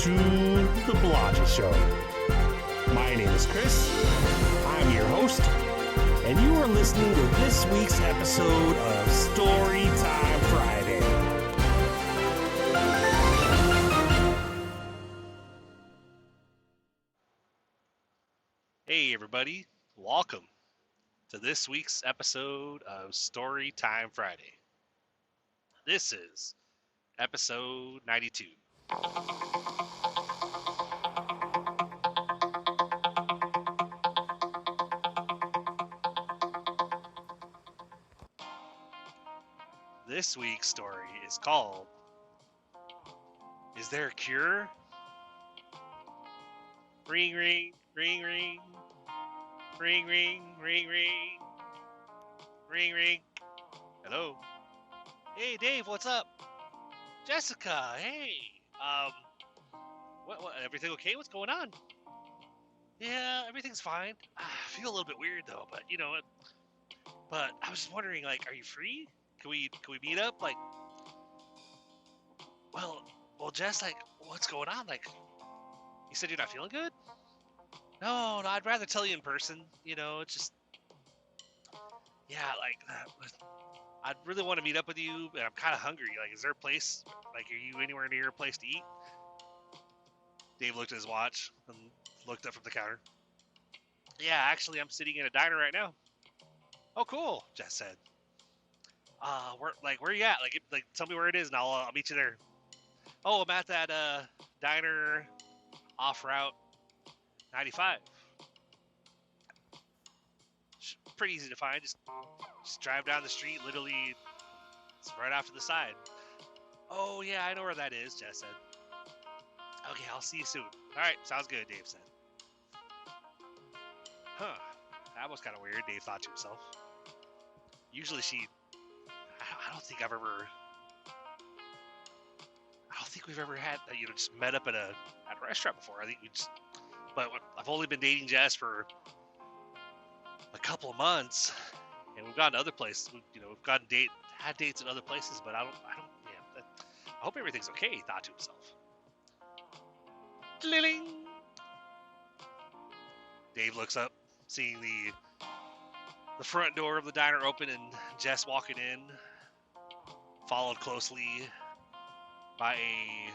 to The Blotcha Show. My name is Chris. I'm your host, and you are listening to this week's episode of Storytime Friday. Hey everybody, welcome to this week's episode of Storytime Friday. This is episode 92. This week's story is called, Is There a Cure? Ring, ring, ring, ring. Ring, ring, ring, ring. Ring, ring. Hello. Hey, Dave, what's up? Jessica, hey. What, everything okay? What's going on? Yeah, everything's fine. I feel a little bit weird, though, but, you know, but I was just wondering, like, are you free? Can we meet up? Like, well, Jess, like, what's going on? Like, you said you're not feeling good? No, I'd rather tell you in person. You know, it's just, yeah, like, I'd really want to meet up with you, and I'm kind of hungry. Like, is there a place, like, are you anywhere near a place to eat? Dave looked at his watch and looked up from the counter. Yeah, actually, I'm sitting in a diner right now. Oh, cool, Jess said. Where are you at? Like, tell me where it is, and I'll meet you there. Oh, I'm at that diner off Route 95. Pretty easy to find. Just drive down the street. Literally, it's right off to the side. Oh yeah, I know where that is, Jess said. Okay, I'll see you soon. All right, sounds good, Dave said. Huh? That was kind of weird. Dave thought to himself. Usually I don't think we've ever had, just met up at a restaurant before. I think but I've only been dating Jess for a couple of months, and we've gone to other places. We've had dates at other places, but I hope everything's okay, he thought to himself. Dling. Dave looks up, seeing the front door of the diner open and Jess walking in, followed closely by a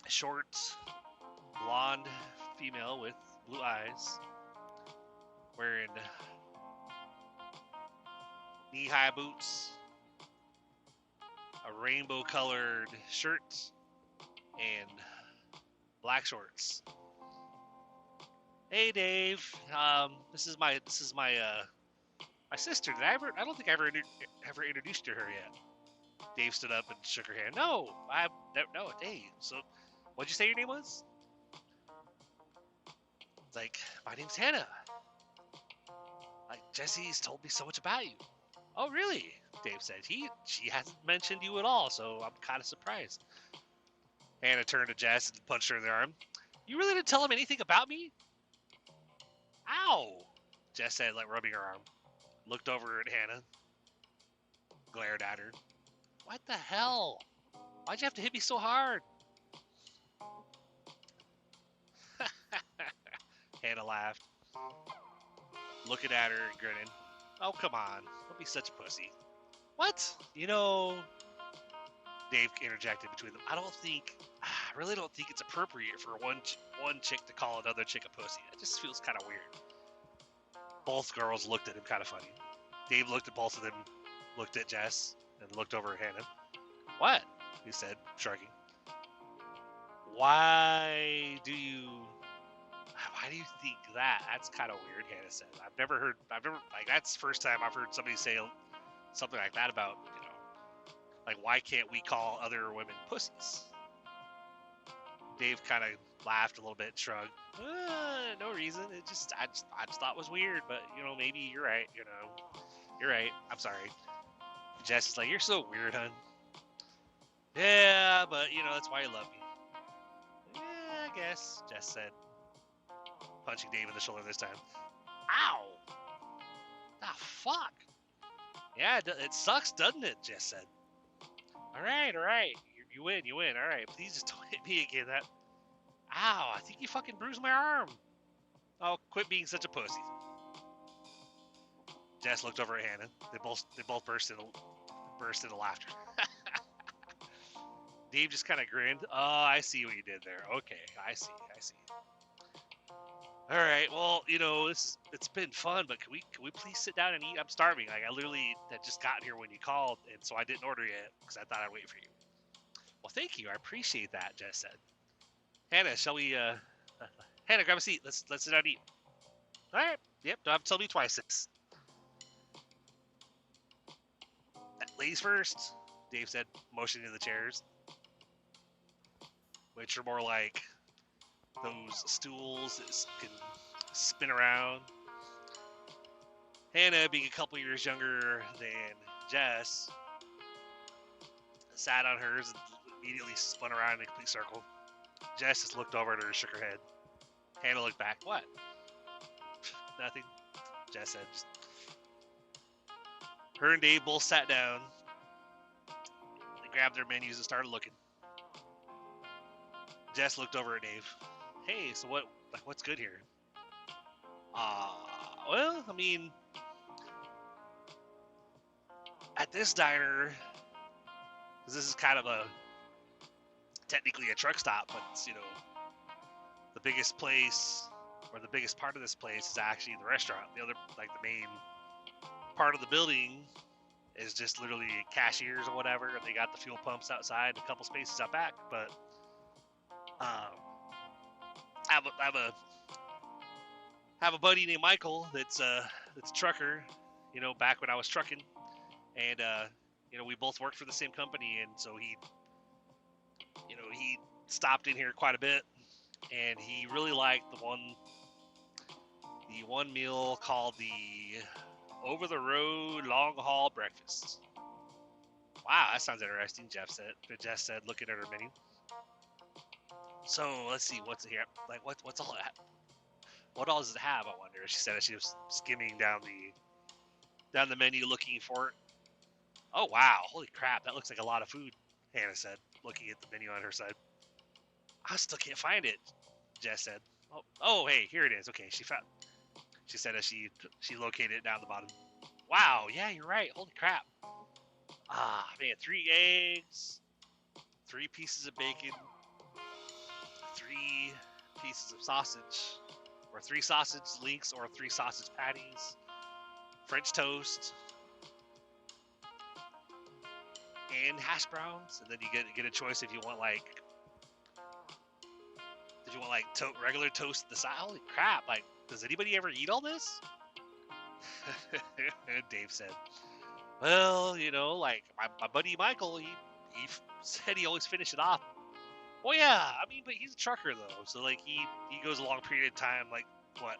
short, blonde female with blue eyes, wearing knee-high boots, a rainbow-colored shirt, and black shorts. Hey, Dave. This is my sister. I don't think I ever introduced her yet. Dave stood up and shook her hand. No, Dave. So, what'd you say your name was? It's like, my name's Hannah. Like, Jesse's told me so much about you. Oh, really? Dave said. She hasn't mentioned you at all, so I'm kind of surprised. Hannah turned to Jess and punched her in the arm. You really didn't tell him anything about me? Ow! Jess said, like, rubbing her arm. Looked over at Hannah. Glared at her. What the hell? Why'd you have to hit me so hard? Hannah laughed, looking at her and grinning. Oh, come on. Don't be such a pussy. What? Dave interjected between them. I really don't think it's appropriate for one chick to call another chick a pussy. It just feels kind of weird. Both girls looked at him kind of funny. Dave looked at both of them, looked at Jess, and looked over at Hannah. What? He said, shrugging. Why do you think that? That's kind of weird, Hannah said. That's the first time I've heard somebody say something like that about, like, why can't we call other women pussies? Dave kind of laughed a little bit and shrugged. No reason. I just thought it was weird, but, maybe you're right, You're right. I'm sorry. Jess is like, you're so weird, hun. Yeah, but, that's why you love me. Yeah, I guess, Jess said, punching Dave in the shoulder this time. Ow! Ah, fuck! Yeah, it sucks, doesn't it? Jess said. All right. You win. All right, please just don't hit me again. Ow, I think you fucking bruised my arm. Oh, quit being such a pussy. Jess looked over at Hannah. They both burst into laughter. Dave just kind of grinned. Oh, I see what you did there. Okay, I see. All right, well, it's been fun, but can we please sit down and eat? I'm starving. Like, I literally had just gotten here when you called, and so I didn't order yet because I thought I'd wait for you. Well, thank you. I appreciate that, Jess said. Hannah, shall we, Hannah, grab a seat. Let's sit down and eat. All right. Yep, don't have to tell me twice. Ladies first, Dave said, motioning to the chairs, which are more like those stools that can spin around. Hannah, being a couple years younger than Jess, sat on hers and immediately spun around in a complete circle. Jess just looked over at her and shook her head. Hannah looked back. What? Nothing, Jess said. Her and Dave both sat down. They grabbed their menus and started looking. Jess looked over at Dave. Hey, so what's good here? Well, I mean, at this diner, because this is kind of technically a truck stop, but it's, the biggest place, or the biggest part of this place is actually the restaurant. The other, like, the main part of the building is just literally cashiers or whatever, and they got the fuel pumps outside, a couple spaces out back, but I have a buddy named Michael that's a trucker, back when I was trucking, and we both worked for the same company, and so he stopped in here quite a bit, and he really liked the one meal called the Over the Road Long Haul Breakfast. Wow, that sounds interesting, Jess said, looking at her menu. So let's see, what's here? Like, what's all that? What all does it have? I wonder. She said as she was skimming down the menu looking for it. Oh wow, holy crap, that looks like a lot of food. Hannah said, looking at the menu on her side. I still can't find it, Jess said. Oh, hey, here it is. Okay, she said as she located it down the bottom. Wow, yeah, you're right. Holy crap. Man, 3 eggs, 3 pieces of bacon, 3 pieces of sausage, or 3 sausage links, or 3 sausage patties, French toast, and hash browns, and then you get a choice if you want regular toast at the side. Holy crap! Like, does anybody ever eat all this? Dave said, "Well, like my buddy Michael, he said he always finished it off. Well, yeah, I mean, but he's a trucker though, so like he goes a long period of time, like what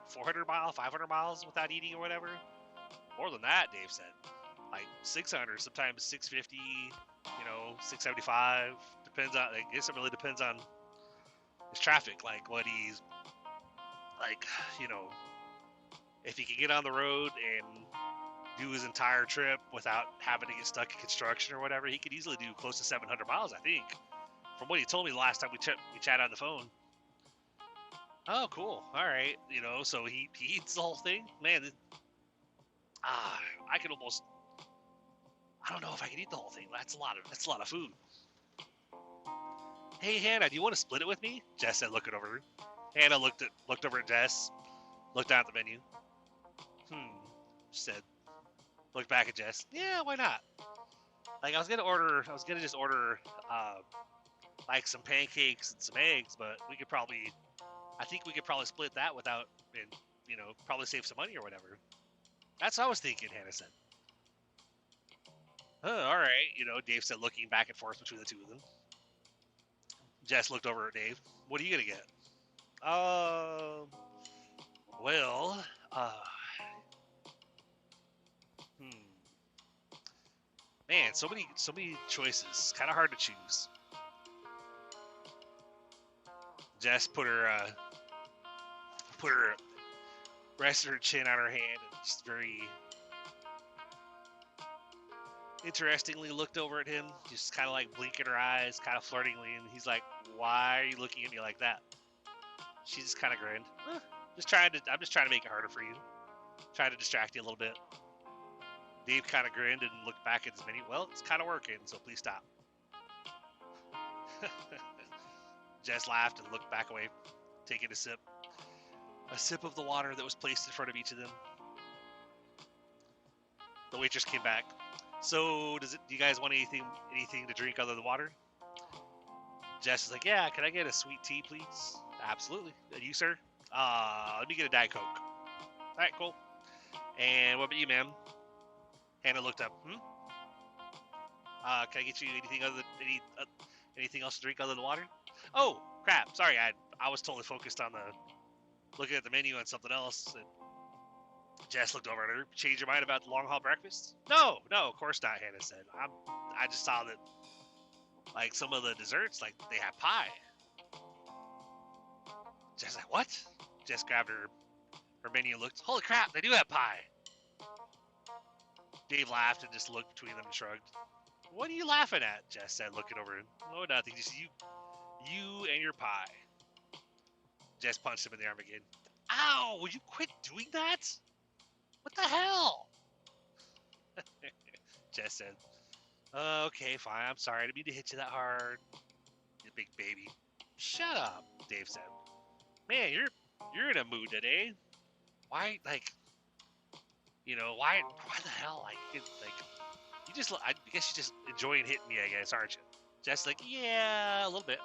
400 miles, 500 miles without eating or whatever. More than that, Dave said, like 600, sometimes 650, 675. Depends on. I guess it really depends on his traffic, like what he's like, if he can get on the road and do his entire trip without having to get stuck in construction or whatever, he could easily do close to 700 miles, I think. From what he told me the last time we chatted on the phone. Oh, cool. All right. So he eats the whole thing. Man, I could almost. I don't know if I could eat the whole thing. That's a lot of food. Hey, Hannah, do you want to split it with me? Jess said, looking over. Hannah looked over at Jess, looked down at the menu. She said, looked back at Jess. Yeah, why not? Like, I was gonna just order like some pancakes and some eggs, but I think we could probably split that without, and probably save some money or whatever. That's what I was thinking, Hannah said. All right, Dave said, looking back and forth between the two of them. Jess looked over at Dave. What are you gonna get? Well, man, so many choices. Kind of hard to choose. Jess put her rested her chin on her hand and just very interestingly looked over at him, just kind of like blinking her eyes, kind of flirtingly, and he's like, "Why are you looking at me like that?" She just kind of grinned. I'm just trying to make it harder for you. Trying to distract you a little bit. Dave kind of grinned and looked back at his menu. Well, it's kind of working, so please stop. Jess laughed and looked back away, taking a sip of the water that was placed in front of each of them. The waitress came back. So, do you guys want anything to drink other than water? Jess is like, yeah, can I get a sweet tea, please? Absolutely. And you, sir? Let me get a Diet Coke. All right, cool. And what about you, ma'am? Hannah looked up. Can I get you anything other than anything else to drink other than water? Oh, crap. Sorry, I was totally focused on looking at the menu on something else. And Jess looked over at her. Change your mind about the long haul breakfast? No, of course not, Hannah said. I just saw that, like, some of the desserts, like, they have pie. Jess like, what? Jess grabbed her menu and looked. Holy crap, they do have pie. Dave laughed and just looked between them and shrugged. What are you laughing at? Jess said, looking over him. Oh, nothing. Just you and your pie. Jess punched him in the arm again. Ow! Will you quit doing that? What the hell? Jess said, okay, fine. I'm sorry. I didn't mean to hit you that hard. You big baby. Shut up, Dave said. Man, you're in a mood today. Why, like, why the hell? Like, you just, I guess you're just enjoying hitting me, I guess, aren't you? Jess like, yeah, a little bit,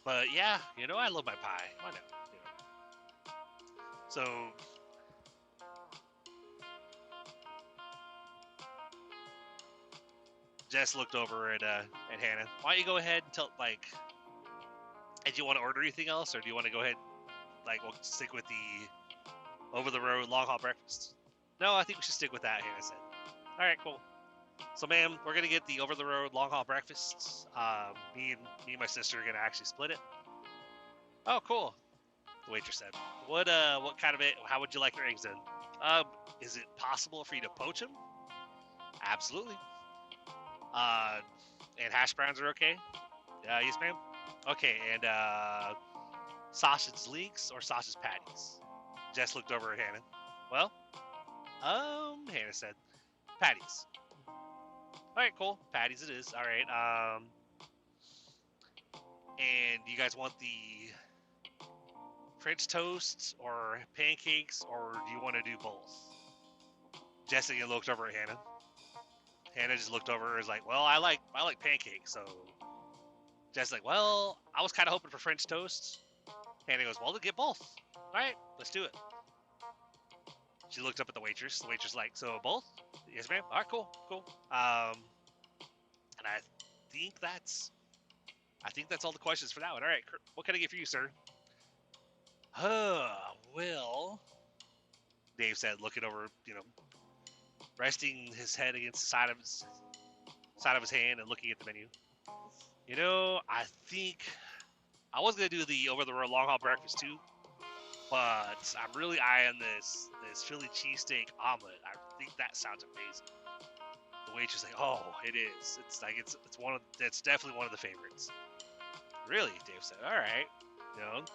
But yeah, I love my pie. Why not? So Jess looked over at Hannah. Why don't you go ahead and tell, like, do you want to order anything else, or do you want to go ahead, like, we'll stick with the over-the-road long-haul breakfast? No, I think we should stick with that, Hannah said. All right, cool. So, ma'am, we're going to get the over-the-road long-haul breakfast. Me and my sister are going to actually split it. Oh, cool, the waitress said. What kind of it, how would you like your eggs done? Is it possible for you to poach them? Absolutely. And hash browns are okay? Yes, ma'am. Okay, and sausage links or sausage patties? Jess looked over at Hannah. Well, Hannah said, patties. All right, cool. Patties it is. All right. And you guys want the French toast or pancakes, or do you want to do both? Jessica looked over at Hannah. Hannah just looked over and was like, well, I like pancakes, so Jess like, well, I was kind of hoping for French toast. Hannah goes, well, to get both. All right, let's do it. She looked up at the waitress. The waitress like, so both? Yes, ma'am. All right, cool. And I think that's all the questions for that one. All right, what can I get for you, sir? Well, Dave said, looking over, resting his head against the side of his hand and looking at the menu. I think I was gonna do the over-the-road long-haul breakfast too, but I'm really eyeing this Philly cheesesteak omelet. I think that sounds amazing. The waitress like, oh, it is. It's definitely one of the favorites. Really, Dave said. All right.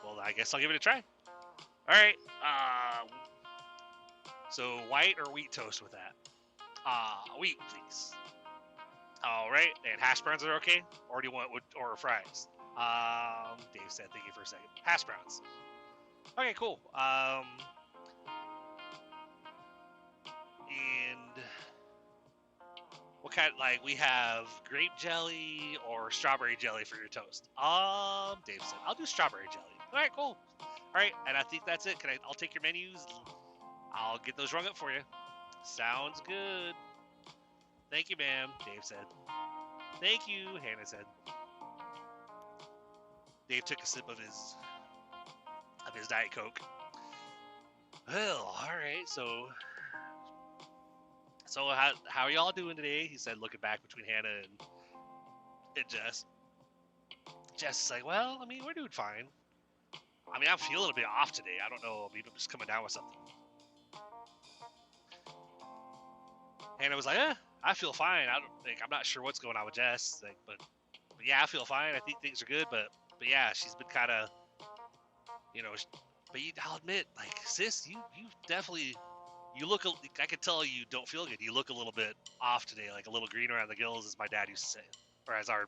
Well, I guess I'll give it a try. All right. So white or wheat toast with that? Wheat, please. All right. And hash browns are okay, or do you want or fries? Dave said, thank you for a second. Hash browns. Okay, cool. And what kind? Like, we have grape jelly or strawberry jelly for your toast. Dave said, I'll do strawberry jelly. All right, cool. All right, and I think that's it. I'll take your menus. I'll get those rung up for you. Sounds good. Thank you, ma'am, Dave said. Thank you, Hannah said. Dave took a sip of his Diet Coke. Well, all right, so how are y'all doing today? He said, looking back between Hannah and Jess. Jess is like, well, I mean, we're doing fine. I mean, I'm feeling a bit off today. I don't know. Maybe I'm just coming down with something. Hannah was like, I feel fine. I'm not sure what's going on with Jess, like, but yeah, I feel fine. I think things are good, but yeah, she's been kind of, you know, but I'll admit, like, sis, you definitely, you look, I can tell you don't feel good. You look a little bit off today, like a little green around the gills, as my dad used to say, or as our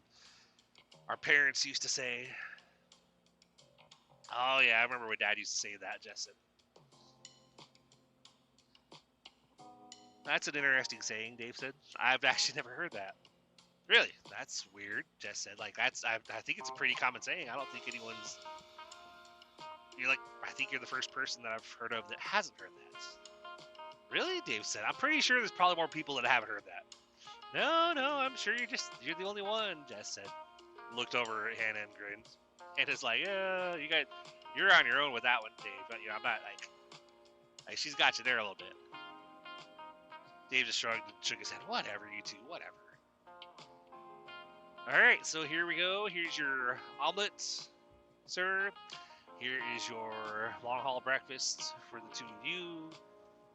parents used to say. Oh yeah, I remember when Dad used to say that, Jess said. That's an interesting saying, Dave said. I've actually never heard that. Really? That's weird, Jess said. Like, I think it's a pretty common saying. I don't think anyone's, I think you're the first person that I've heard of that hasn't heard that. Really? Dave said. I'm pretty sure there's probably more people that haven't heard that. No, I'm sure you're the only one, Jess said. Looked over at Hannah and grinned. Hannah's like, you're on your own with that one, Dave. But, I'm not, like, she's got you there a little bit. Dave just shrugged and shook his head. Whatever, you two, whatever. Alright, so here we go. Here's your omelet, sir. Here is your long haul breakfast for the two of you.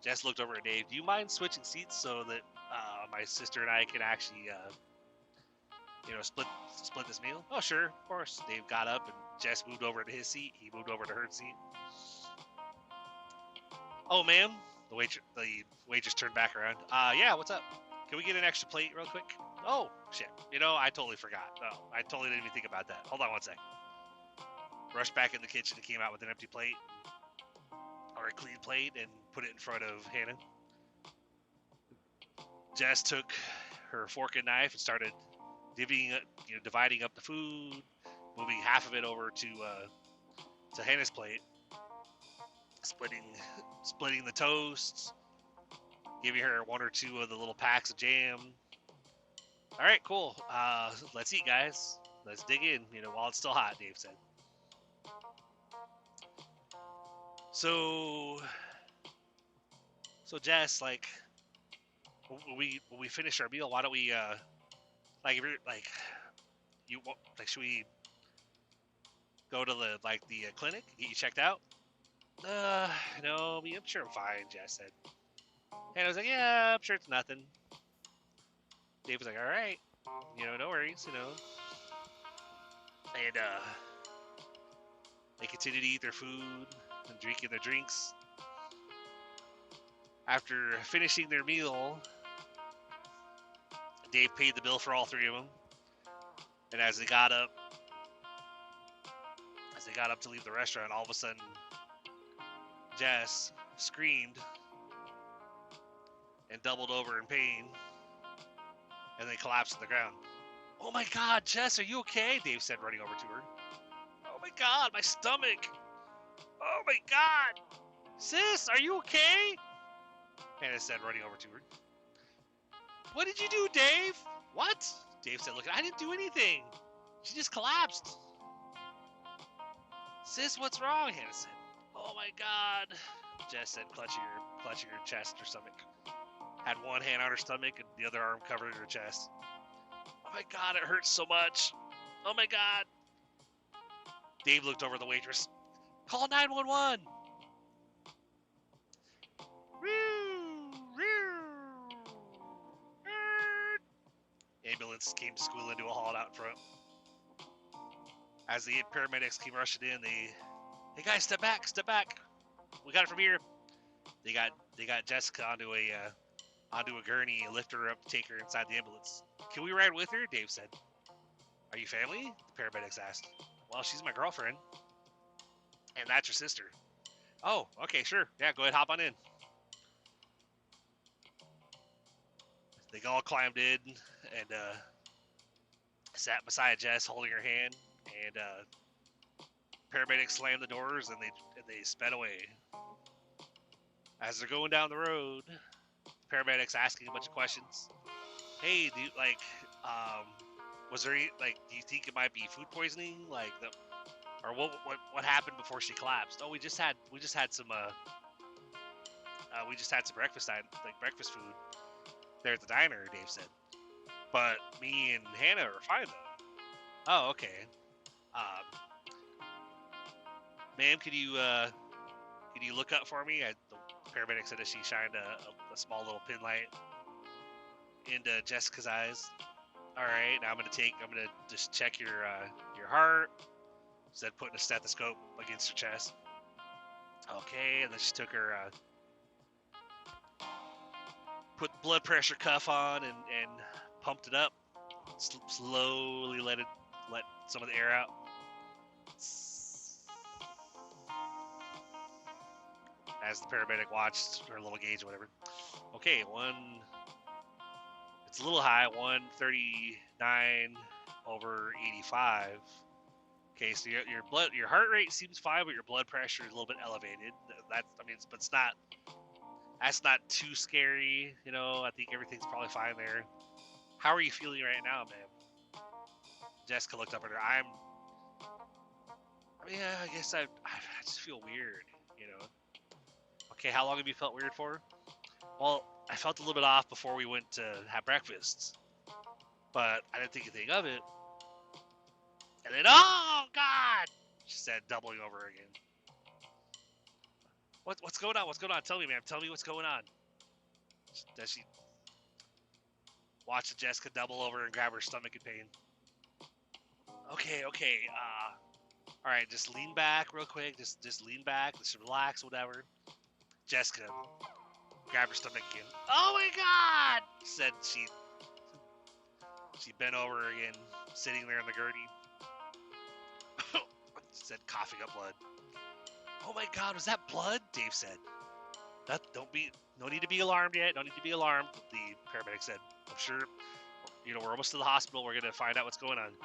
Jess looked over at Dave. Do you mind switching seats so that my sister and I can actually, split this meal? Oh, sure, of course. Dave got up and Jess moved over to his seat. He moved over to her seat. Oh, ma'am. The waitress turned back around. Yeah, what's up? Can we get an extra plate real quick? Oh, shit. I totally forgot. Oh, I totally didn't even think about that. Hold on one sec. Rushed back in the kitchen and came out with an empty plate, or a clean plate, and put it in front of Hannah. Jess took her fork and knife and started dividing up the food, moving half of it over to Hannah's plate, splitting the toast, giving her one or two of the little packs of jam. All right, cool. Let's eat, guys. Let's dig in, while it's still hot, Dave said. So Jess, like, when we finish our meal, why don't we, should we go to the clinic, get you checked out? No, I'm sure I'm fine, Jess said. And I was like, yeah, I'm sure it's nothing. Dave was like, all right, no worries, And they continued to eat their food and drinking their drinks. After finishing their meal, Dave paid the bill for all three of them. And as they got up to leave the restaurant, all of a sudden, Jess screamed and doubled over in pain, and then collapsed to the ground. Oh my God, Jess, are you okay? Dave said, running over to her. Oh my God, my stomach. Oh my God. Sis, are you okay? Hannah said, running over to her. What did you do, Dave? What? Dave said, look, I didn't do anything. She just collapsed. Sis, what's wrong? Hannah said. Oh my God. Jess said, clutching her chest or stomach. Had one hand on her stomach and the other arm covered her chest. Oh my God, it hurts so much. Oh my God. Dave looked over at the waitress. Call 911. Ambulance came squealing to a halt out in front. As the paramedics came rushing in, hey guys, step back. We got it from here. They got Jessica onto a gurney and lifted her up to take her inside the ambulance. Can we ride with her? Dave said. Are you family? The paramedics asked. Well, she's my girlfriend. And that's your sister. Oh, okay, sure. Yeah, go ahead, hop on in. They all climbed in and sat beside Jess, holding her hand. And paramedics slammed the doors and they sped away. As they're going down the road, paramedics asking a bunch of questions. Hey, do you, was there do you think it might be food poisoning? Or what happened before she collapsed? Oh, we just had some breakfast food there at the diner, Dave said. But me and Hannah are fine though. Oh, okay. Ma'am, could you look up for me? The paramedic said as she shined a small little pin light into Jessica's eyes. All right, now I'm gonna just check your heart. Instead of putting a stethoscope against her chest. Okay, and then she took her put the blood pressure cuff on and pumped it up. Slowly let some of the air out. As the paramedic watched her little gauge or whatever. Okay, it's a little high, 139 over 85. Okay, so your heart rate seems fine, but your blood pressure is a little bit elevated. That's not too scary, you know. I think everything's probably fine there. How are you feeling right now, man? Jessica looked up at her. I guess I just feel weird, you know. Okay, how long have you felt weird for? Well, I felt a little bit off before we went to have breakfast, but I didn't think anything of it. And then, oh God, she said, doubling over again. What's going on? What's going on? Tell me, ma'am. Tell me what's going on. Does she watch Jessica double over and grab her stomach in pain? Okay. All right, just lean back real quick. Just lean back. Just relax, whatever. Jessica grabbed her stomach again. Oh my God! Said she bent over again, sitting there in the gurney. Said, coughing up blood. Oh my God, was that blood? Dave said. No need to be alarmed yet. No need to be alarmed. The paramedic said. I'm sure, we're almost to the hospital. We're gonna find out what's going on.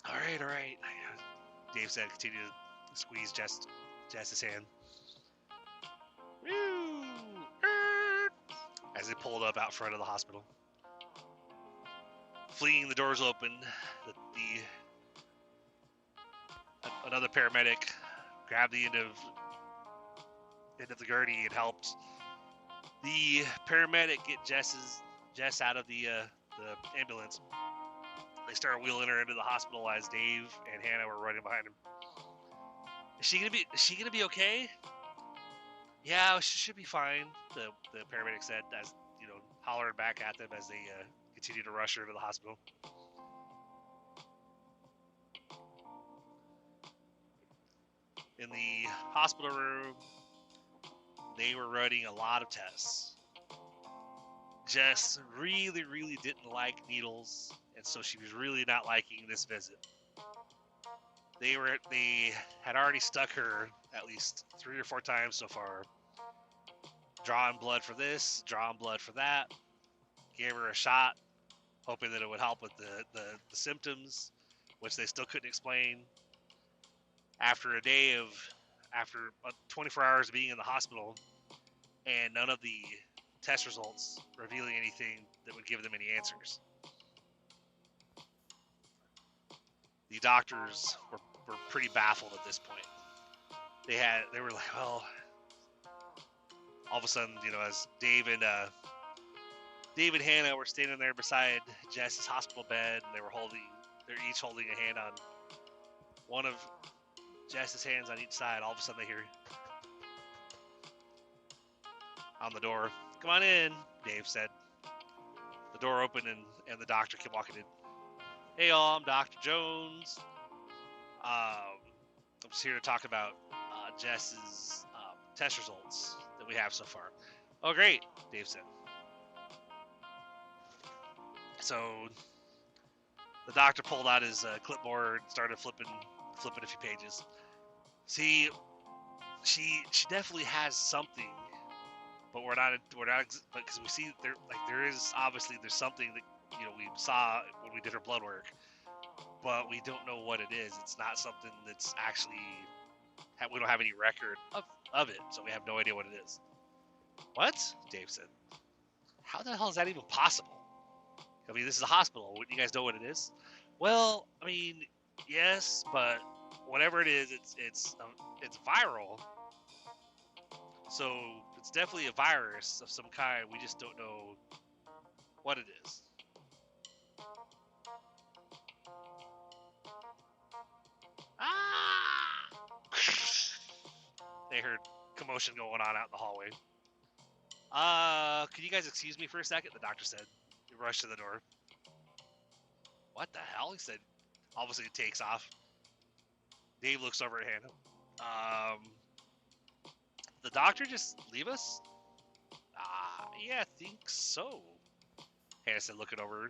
All right. Dave said, continue to squeeze Jess's hand. Woo! As they pulled up out front of the hospital. Fleeing the doors open, another paramedic grabbed the end of the gurney and helped the paramedic get Jess out of the ambulance. They started wheeling her into the hospital as Dave and Hannah were running behind him. Is she gonna be okay? Yeah, she should be fine. The paramedic said, as hollering back at them as they continued to rush her to the hospital. In the hospital room, they were running a lot of tests. Jess really, really didn't like needles, and so she was really not liking this visit. They had already stuck her at least 3 or 4 times so far. Drawing blood for this, drawing blood for that. Gave her a shot, hoping that it would help with the symptoms, which they still couldn't explain. After 24 hours of being in the hospital, and none of the test results revealing anything that would give them any answers. The doctors were pretty baffled at this point. They were like, well, all of a sudden, as Dave and Hannah were standing there beside Jess's hospital bed, and they're each holding a hand on one of Jess's hands on each side. All of a sudden, they hear on the door, "Come on in," Dave said. The door opened, and the doctor came walking in. "Hey, all, I'm Dr. Jones. I'm just here to talk about Jess's test results that we have so far." "Oh, great," Dave said. So the doctor pulled out his clipboard and started flipping a few pages. See, she definitely has something, but we're not because we see there's something that we saw when we did her blood work, but we don't know what it is. It's not something that's actually we don't have any record of it, so we have no idea what it is. What? Dave said. How the hell is that even possible? I mean, this is a hospital. Wouldn't you guys know what it is? Well, I mean, yes, but whatever it is, it's viral. So it's definitely a virus of some kind. We just don't know what it is. Ah! They heard commotion going on out in the hallway. Can you guys excuse me for a second? The doctor said. He rushed to the door. What the hell? He said. Obviously, it takes off. Dave looks over at Hannah. The doctor just leave us? Yeah, I think so. Hannah said, looking over.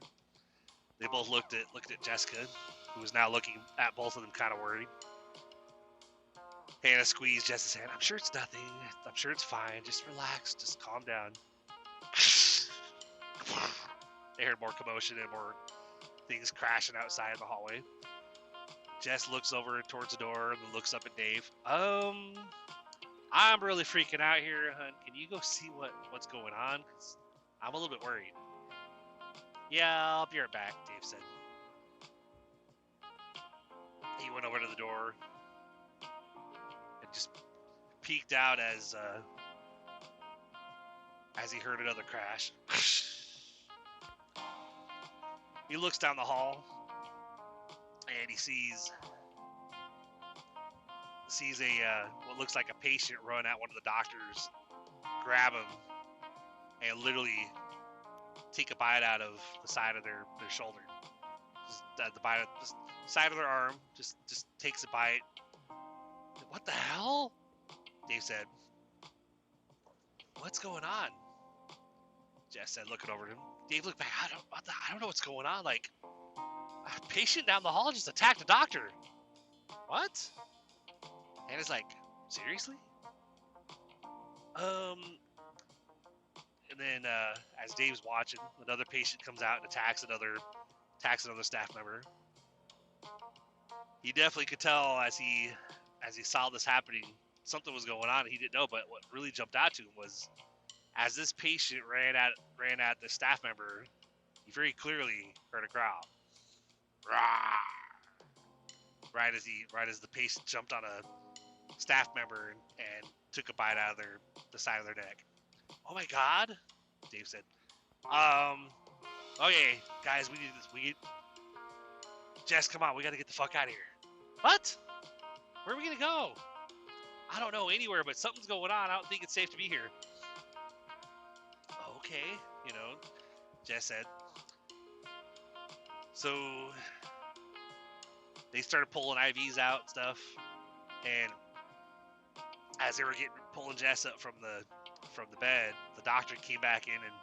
They both looked at Jessica, who was now looking at both of them, kind of worried. Hannah squeezed Jess's hand. I'm sure it's nothing. I'm sure it's fine. Just relax. Just calm down. They heard more commotion and more things crashing outside in the hallway. Jess looks over towards the door and then looks up at Dave. I'm really freaking out here, hun. Can you go see what's going on? 'Cause I'm a little bit worried. Yeah, I'll be right back, Dave said. He went over to the door and just peeked out as he heard another crash. He looks down the hall and he sees a what looks like a patient run at one of the doctors, grab him, and literally take a bite out of the side of their shoulder. Just the bite of the side of their arm. Just takes a bite. What the hell? Dave said. What's going on? Jess said, looking over at him. Dave looked back. I don't know what's going on. Like, a patient down the hall just attacked a doctor. What? Hannah's like, seriously? And then as Dave's watching, another patient comes out and attacks another staff member. He definitely could tell as he saw this happening, something was going on and he didn't know. But what really jumped out to him was, as this patient ran at the staff member, he very clearly heard a growl. Rah! Right as the patient jumped on a staff member and took a bite out of the side of their neck. Oh my God, Dave said. Okay, guys, we need this. Jess, come on, we gotta get the fuck out of here. What? Where are we gonna go? I don't know, anywhere, but something's going on. I don't think it's safe to be here. Okay, Jess said. So they started pulling IVs out and stuff, and as they were pulling Jess up from the bed, the doctor came back in and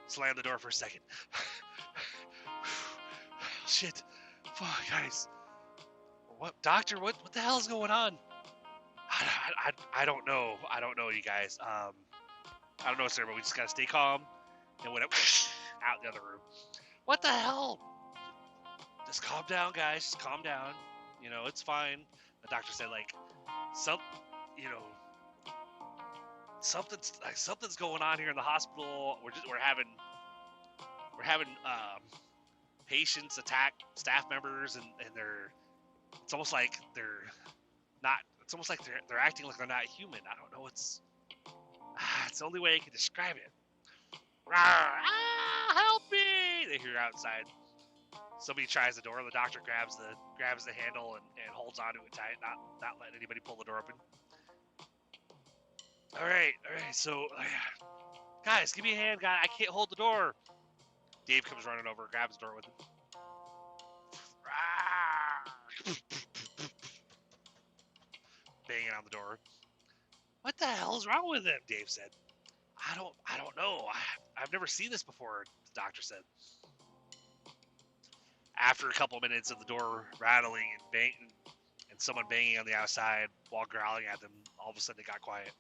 slammed the door for a second. Shit. Fuck, guys. What, doctor? What the hell is going on? I don't know. I don't know, you guys. I don't know, sir, but we just gotta stay calm. And went up out the other room. What the hell? Just calm down, guys. Just calm down. It's fine. The doctor said, like, something's going on here in the hospital. We're having patients attack staff members, and it's almost like they're acting like they're not human. I don't know. It's the only way I can describe it. Help me! They hear outside. Somebody tries the door. The doctor grabs the handle and holds onto it tight, not letting anybody pull the door open. All right. So, guys, give me a hand, guy. I can't hold the door. Dave comes running over, grabs the door with him. Banging on the door. What the hell's wrong with him? Dave said. I don't know. I've never seen this before, the doctor said. After a couple minutes of the door rattling and banging, and someone banging on the outside while growling at them, all of a sudden it got quiet.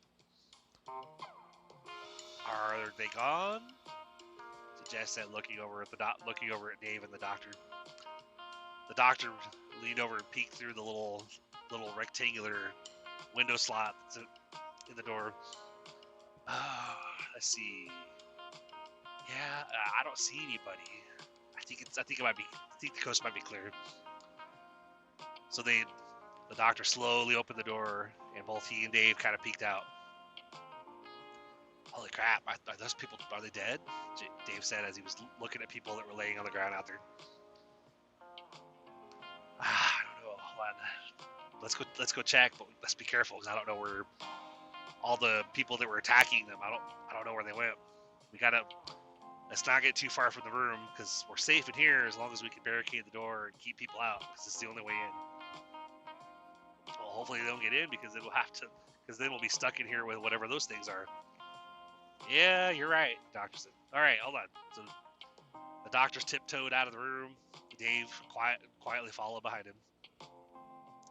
Are they gone? So Jess said, looking over at Dave and the doctor. The doctor leaned over and peeked through the little rectangular window slot in the door. Let's see. Yeah, I don't see anybody. I think the coast might be clear. So the doctor slowly opened the door, and both he and Dave kind of peeked out. Holy crap! Are those people? Are they dead? Dave said as he was looking at people that were laying on the ground out there. I don't know. Hold on. Let's go check, but let's be careful because I don't know where all the people that were attacking them. I don't know where they went. Let's not get too far from the room because we're safe in here as long as we can barricade the door and keep people out because it's the only way in. Well, hopefully they don't get in because then we'll be stuck in here with whatever those things are. Yeah, you're right, doctor said. All right, hold on. So the doctor's tiptoed out of the room. Dave quietly followed behind him.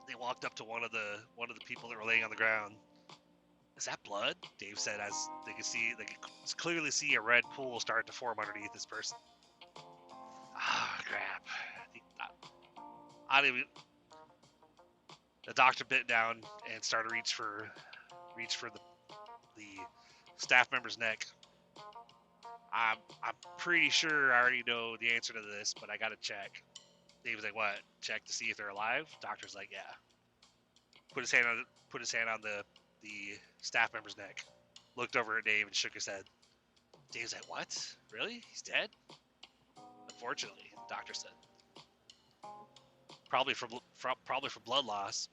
They walked up to one of the people that were laying on the ground. Is that blood? Dave said as they could clearly see a red pool start to form underneath this person. Ah, crap. The doctor bent down and started to reach for the staff member's neck. I'm pretty sure I already know the answer to this, but I gotta check. Dave was like, "What? Check to see if they're alive?" Doctor's like, "Yeah." Put his hand on the staff member's neck. Looked over at Dave and shook his head. Dave's like, "What? Really? He's dead?" Unfortunately, the doctor said. Probably from blood loss.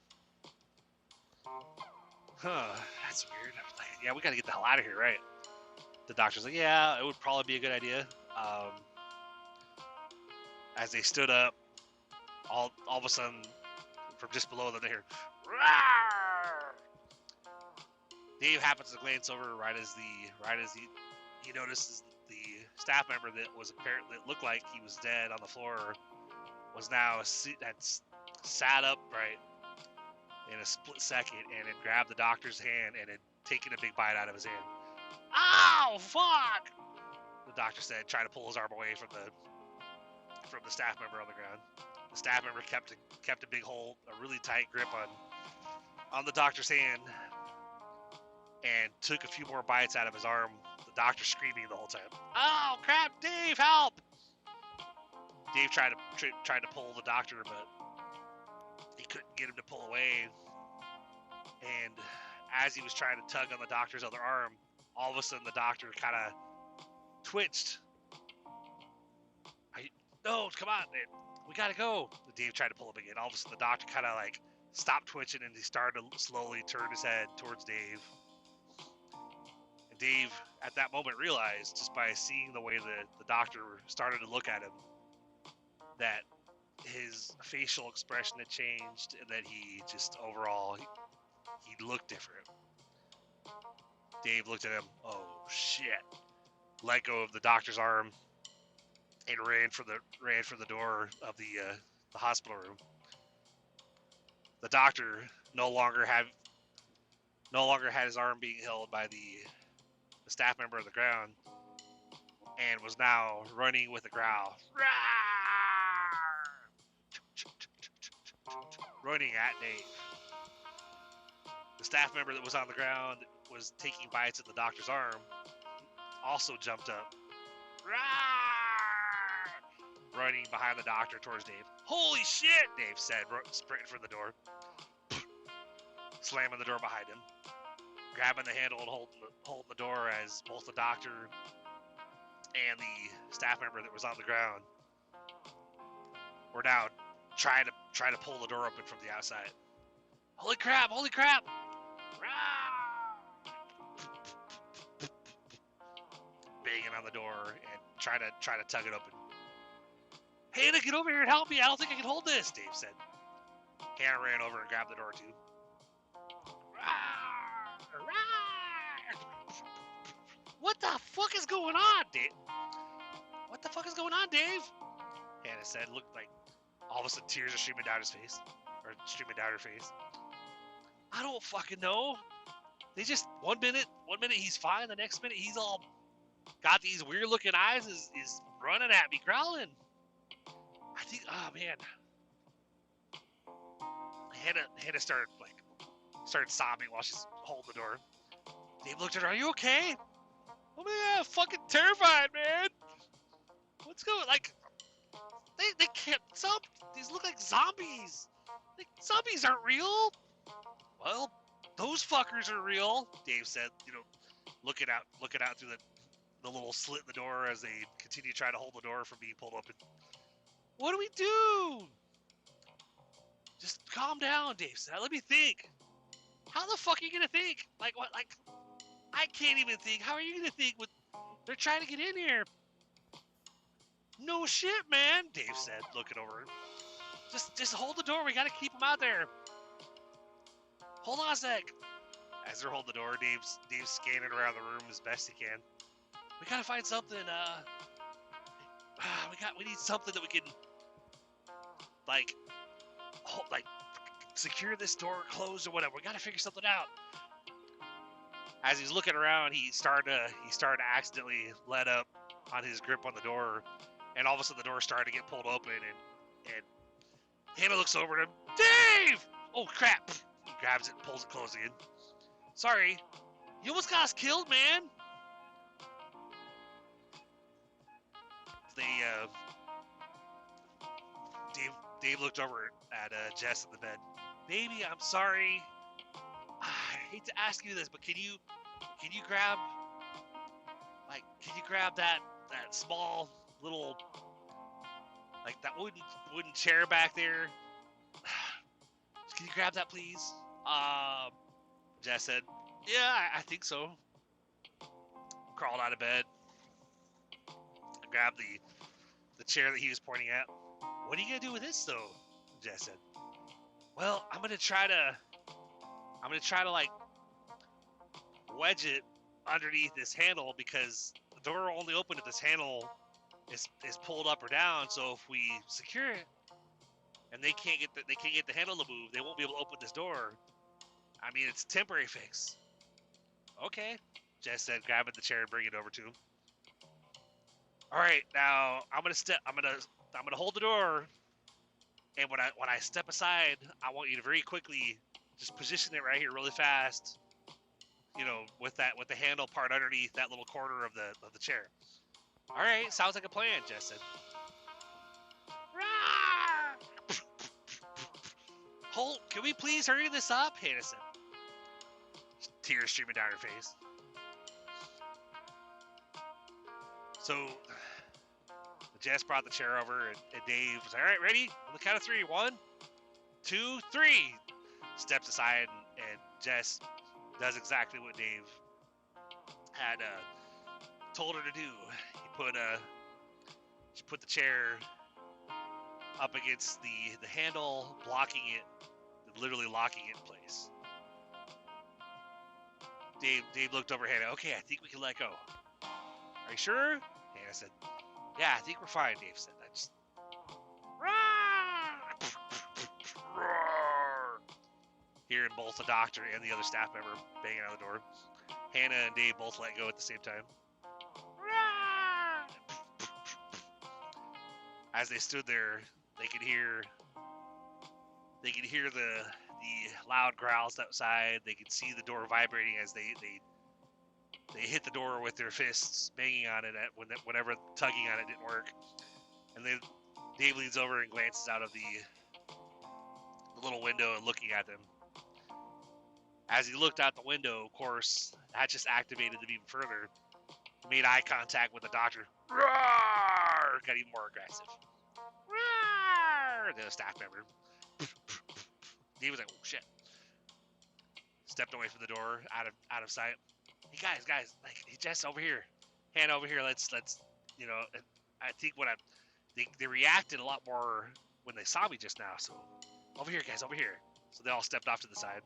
Huh? That's weird. Like, yeah, we gotta get the hell out of here, right? The doctor's like, "Yeah, it would probably be a good idea." As they stood up, all of a sudden, from just below them, they hear, "Rawr!" Dave happens to glance over right as he notices the staff member that looked like he was dead on the floor was now sat upright in a split second and had grabbed the doctor's hand and had taken a big bite out of his hand. "Ow, fuck!" the doctor said, trying to pull his arm away from the staff member on the ground. The staff member kept a big hold, a really tight grip on the doctor's hand, and took a few more bites out of his arm. The doctor screaming the whole time, "Oh crap, Dave, help!" Dave tried to pull the doctor, but he couldn't get him to pull away. And as he was trying to tug on the doctor's other arm, all of a sudden the doctor kind of twitched. "No, come on, man. We gotta go." Dave tried to pull him again. All of a sudden the doctor kind of like stopped twitching and he started to slowly turn his head towards Dave. And Dave at that moment realized, just by seeing the way the doctor started to look at him, that his facial expression had changed and that he just overall he looked different. Dave looked at him. Oh shit! Let go of the doctor's arm and ran for the door of the hospital room. The doctor no longer had his arm being held by the staff member on the ground and was now running with a growl. Running at Dave. The staff member that was on the ground was taking bites at the doctor's arm also jumped up. Running behind the doctor towards Dave. "Holy shit!" Dave said, sprinting for the door. Slamming the door behind him. Grabbing the handle and holding the door as both the doctor and the staff member that was on the ground were now trying to pull the door open from the outside. Holy crap! Banging on the door and trying to tug it open. "Hannah, get over here and help me. I don't think I can hold this," Dave said. Hannah ran over and grabbed the door too. "What the fuck is going on, Dave? What the fuck is going on, Dave?" Hannah said. Looked like all of a sudden tears are streaming down her face. "I don't fucking know. They just one minute he's fine, the next minute he's all got these weird looking eyes, is running at me, growling. I think, oh man." Hannah started sobbing while she's holding the door. Dave looked at her. "Are you okay?" "Oh man, fucking terrified, man. What's going? Like, they can't. These look like zombies. Like, zombies aren't real." "Well, those fuckers are real," Dave said. Looking out through the little slit in the door as they continue to try to hold the door from being pulled open. "What do we do?" "Just calm down," Dave said. "Let me think. How the fuck are you gonna think? Like what? Like I can't even think. How are you gonna think? They're trying to get in here. No shit, man. Dave said, looking over. Just hold the door. We gotta keep them out there. Hold on a sec. As they're holding the door, Dave's scanning around the room as best he can. We gotta find something. We need something that we can like secure this door closed or whatever. We gotta figure something out. As he's looking around, he started to accidentally let up on his grip on the door, and all of a sudden the door started to get pulled open, and Hannah looks over at him. Dave! Oh crap! He grabs it and pulls it closed again. Sorry, you almost got us killed, man. Dave looked over at Jess in the bed. Baby, I'm sorry. I hate to ask you this, but can you grab that small little that wooden chair back there? Can you grab that, please? Jess said, yeah, I think so. Crawled out of bed, grabbed the chair that he was pointing at. What are you gonna do with this, though? Jess said. Well, I'm gonna try to like wedge it underneath this handle, because the door will only open if this handle is pulled up or down. So if we secure it and they can't get the handle to move, they won't be able to open this door. I mean, it's a temporary fix. Okay, Jess said, grabbing the chair and bringing it over to him. All right, now I'm gonna hold the door, and when I step aside, I want you to very quickly just position it right here, really fast. You know, with the handle part underneath that little corner of the chair. All right, sounds like a plan, Jess said. Holt, can we please hurry this up? Hannah said, tears streaming down her face. So Jess brought the chair over, and Dave was like, all right, ready? On the count of 3. 1, 2, 3. Steps aside, and Jess does exactly what Dave had told her to do. She put the chair up against the handle, blocking it, literally locking it in place. Dave looked over at Hannah. Okay, I think we can let go. Are you sure? Hannah said, yeah, I think we're fine, Dave said. I just... Hearing both the doctor and the other staff member banging on the door. Hannah and Dave both let go at the same time. As they stood there, they could hear the loud growls outside. They could see the door vibrating as they hit the door with their fists, banging on it whenever tugging on it didn't work. And then Dave leans over and glances out of the little window and looking at them. As he looked out the window, of course, that just activated them even further. He made eye contact with the doctor. Roar! Got even more aggressive. Roar! The staff member. He was like, oh shit. Stepped away from the door, out of sight. Hey guys, like, hey, Jess, over here. Hannah, over here. Let's you know, I think they reacted a lot more when they saw me just now. So over here, guys, over here. So they all stepped off to the side.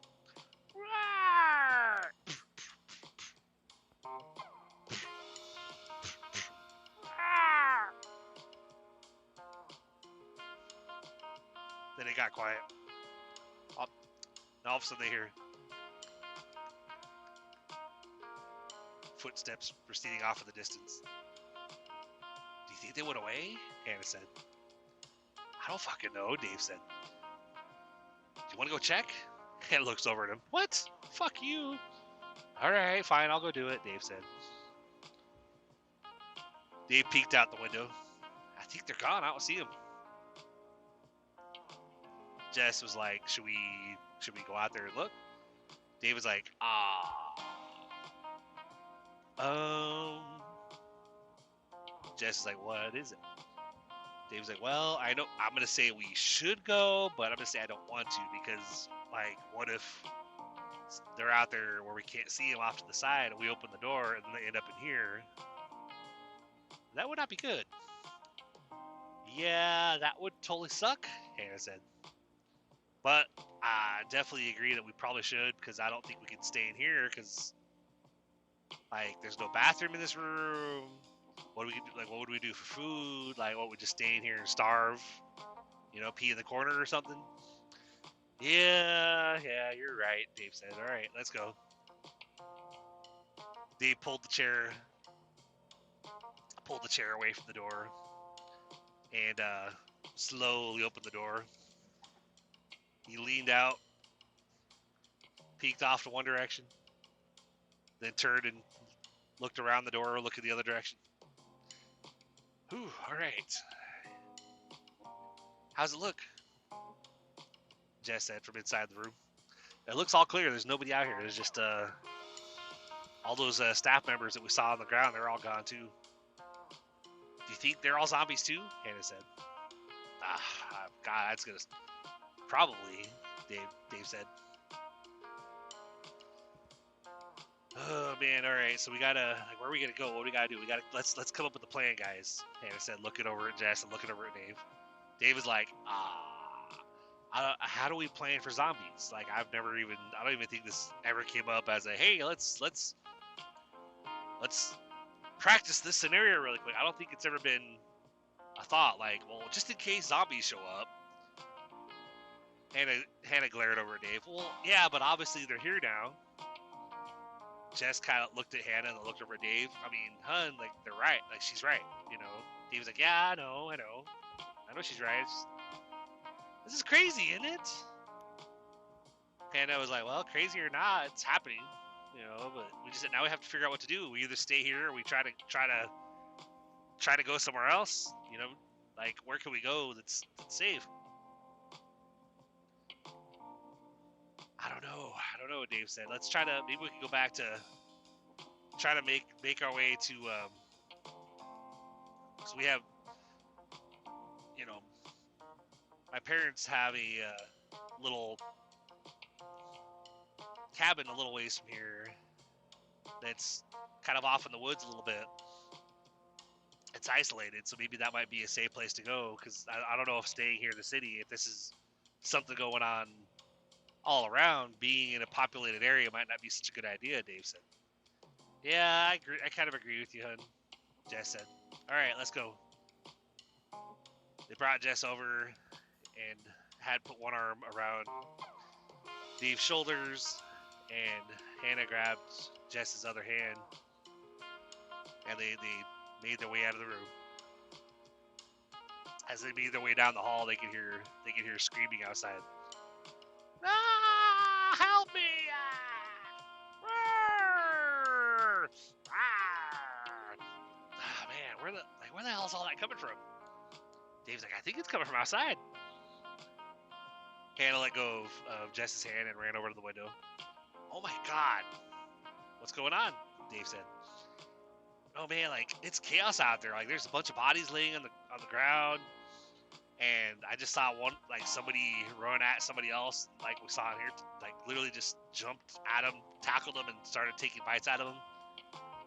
Then it got quiet. All of a sudden they hear footsteps proceeding off in the distance. Do you think they went away? Hannah said. I don't fucking know, Dave said. Do you want to go check? Hannah looks over at him. What? Fuck you. Alright, fine, I'll go do it, Dave said. Dave peeked out the window. I think they're gone, I don't see them. Jess was like, should we go out there and look? Dave was like, Jess is like, what is it? Dave's like, well, I'm gonna say we should go, but I'm gonna say I don't want to, because, like, what if they're out there where we can't see them off to the side, and we open the door, and they end up in here. That would not be good. Yeah, that would totally suck, Hannah said. But I definitely agree that we probably should, because I don't think we can stay in here, because like there's no bathroom in this room. What do we do? Like, what would we do for food? Like, what would we just stay in here and starve? You know, pee in the corner or something? Yeah, you're right, Dave said. All right, let's go. Dave pulled the chair away from the door and slowly opened the door. He leaned out, peeked off to one direction, then turned and looked around the door, looked in the other direction. Whew, all right. How's it look? Jess said from inside the room. It looks all clear. There's nobody out here. There's just all those staff members that we saw on the ground. They're all gone too. Do you think they're all zombies too? Hannah said. God, that's gonna probably. Dave said. Oh man, all right. So we gotta. Like, where are we gonna go? What do we gotta do? Let's come up with a plan, guys. Hannah said, looking over at Jess and looking over at Dave. Dave is like, how do we plan for zombies? Like, I don't even think this ever came up as a, hey, let's practice this scenario really quick. I don't think it's ever been a thought, like, well, just in case zombies show up. Hannah glared over at Dave. Well, yeah, but obviously they're here now. Jess kind of looked at Hannah and looked over at Dave. I mean, hun, like, they're right. Like, she's right, you know. Dave's like, yeah, I know she's right. This is crazy, isn't it? Hannah was like, well, crazy or not, it's happening, you know. But now we have to figure out what to do. We either stay here or we try to go somewhere else. You know, like, where can we go that's safe? I don't know what Dave said. Maybe we can go back to try to make our way to because we have, you know, my parents have a little cabin a little ways from here that's kind of off in the woods a little bit. It's isolated, so maybe that might be a safe place to go, because I don't know if staying here in the city, if this is something going on all around, being in a populated area might not be such a good idea, Dave said. Yeah, I agree. I kind of agree with you, hun, Jess said. All right, let's go. They brought Jess over and had put one arm around Dave's shoulders, and Hannah grabbed Jess's other hand, and they made their way out of the room. As they made their way down the hall, they could hear screaming outside. Ah! Help me! Ah, man, where the hell is all that coming from? Dave's like, I think it's coming from outside. Hannah let go of Jess's hand and ran over to the window. Oh my God, what's going on? Dave said. Oh man, like, it's chaos out there. Like, there's a bunch of bodies laying on the ground, and I just saw somebody run at somebody else, like we saw in here, like literally just jumped at him, tackled him, and started taking bites out of him.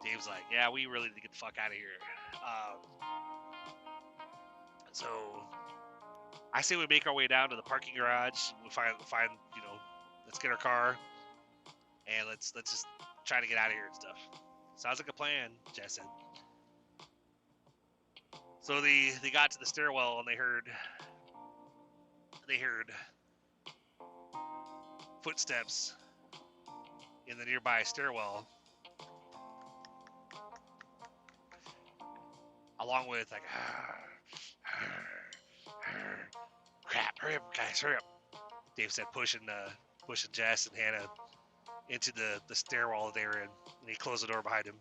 Dave's like, yeah, we really need to get the fuck out of here. So I say we make our way down to the parking garage. We find let's get our car and let's just try to get out of here and stuff. Sounds like a plan, Jess said. So they got to the stairwell and they heard footsteps in the nearby stairwell, along with like, crap, hurry up, guys, hurry up. Dave said, pushing Jess and Hannah into the stairwell they were in, and he closed the door behind him.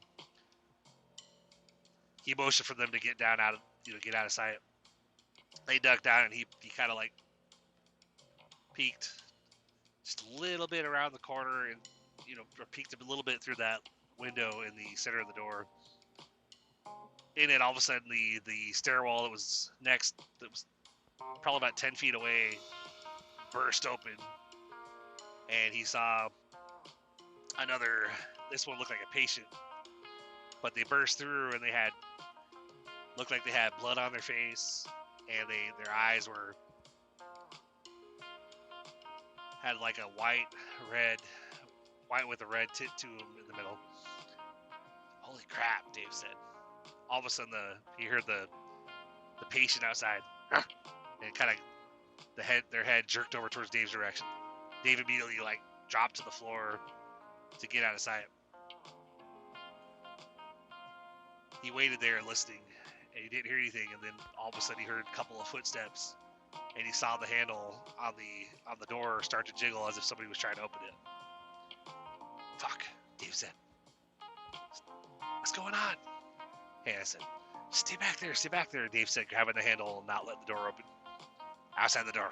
He motioned for them to get down get out of sight. They ducked down, and he kind of like peeked just a little bit around the corner, and peeked a little bit through that window in the center of the door. And then all of a sudden, the stairwell that was probably about 10 feet away burst open, and he saw another. This one looked like a patient, but they burst through and they looked like they had blood on their face, and their eyes had like a white with a red tint to them in the middle. Holy crap, Dave said. All of a sudden, he heard the patient outside, and kind of their head jerked over towards Dave's direction. Dave immediately like dropped to the floor to get out of sight. He waited there listening, and he didn't hear anything. And then all of a sudden, he heard a couple of footsteps, and he saw the handle on the door start to jiggle as if somebody was trying to open it. Fuck, Dave said. What's going on? Hannah said, stay back there, Dave said, grabbing the handle and not letting the door open. Outside the door.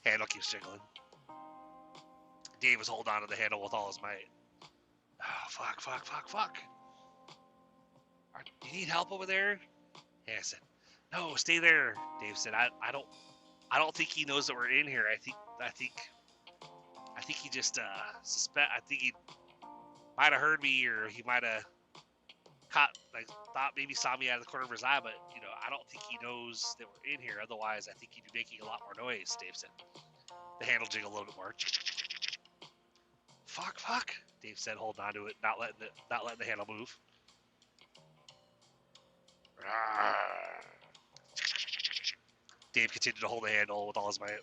Handle keeps jiggling. Dave was holding on to the handle with all his might. Oh, fuck. Do you need help over there? Hannah said, no, stay there. Dave said, I don't think he knows that we're in here. I think he just I think he might have heard me, or he might have thought maybe saw me out of the corner of his eye, but I don't think he knows that we're in here. Otherwise, I think he'd be making a lot more noise. Dave said. The handle jiggled a little bit more. Fuck. Dave said, holding on to it, not letting the handle move. Dave continued to hold the handle with all his might.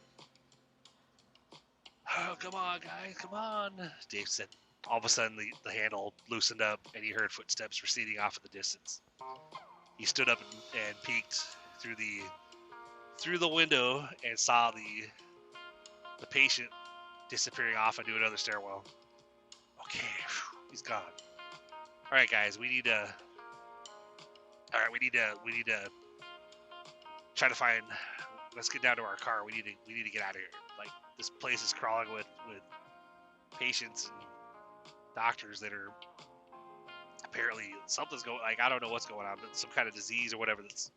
Oh, come on, guys, come on, Dave said. All of a sudden, the handle loosened up, and he heard footsteps receding off in the distance. He stood up and peeked through the window and saw the patient disappearing off into another stairwell. Okay, he's gone. All right, guys, we need to try to find. Let's get down to our car. We need to get out of here. Like, this place is crawling with patients and doctors that are apparently something's going. Like, I don't know what's going on, but some kind of disease or whatever. That's,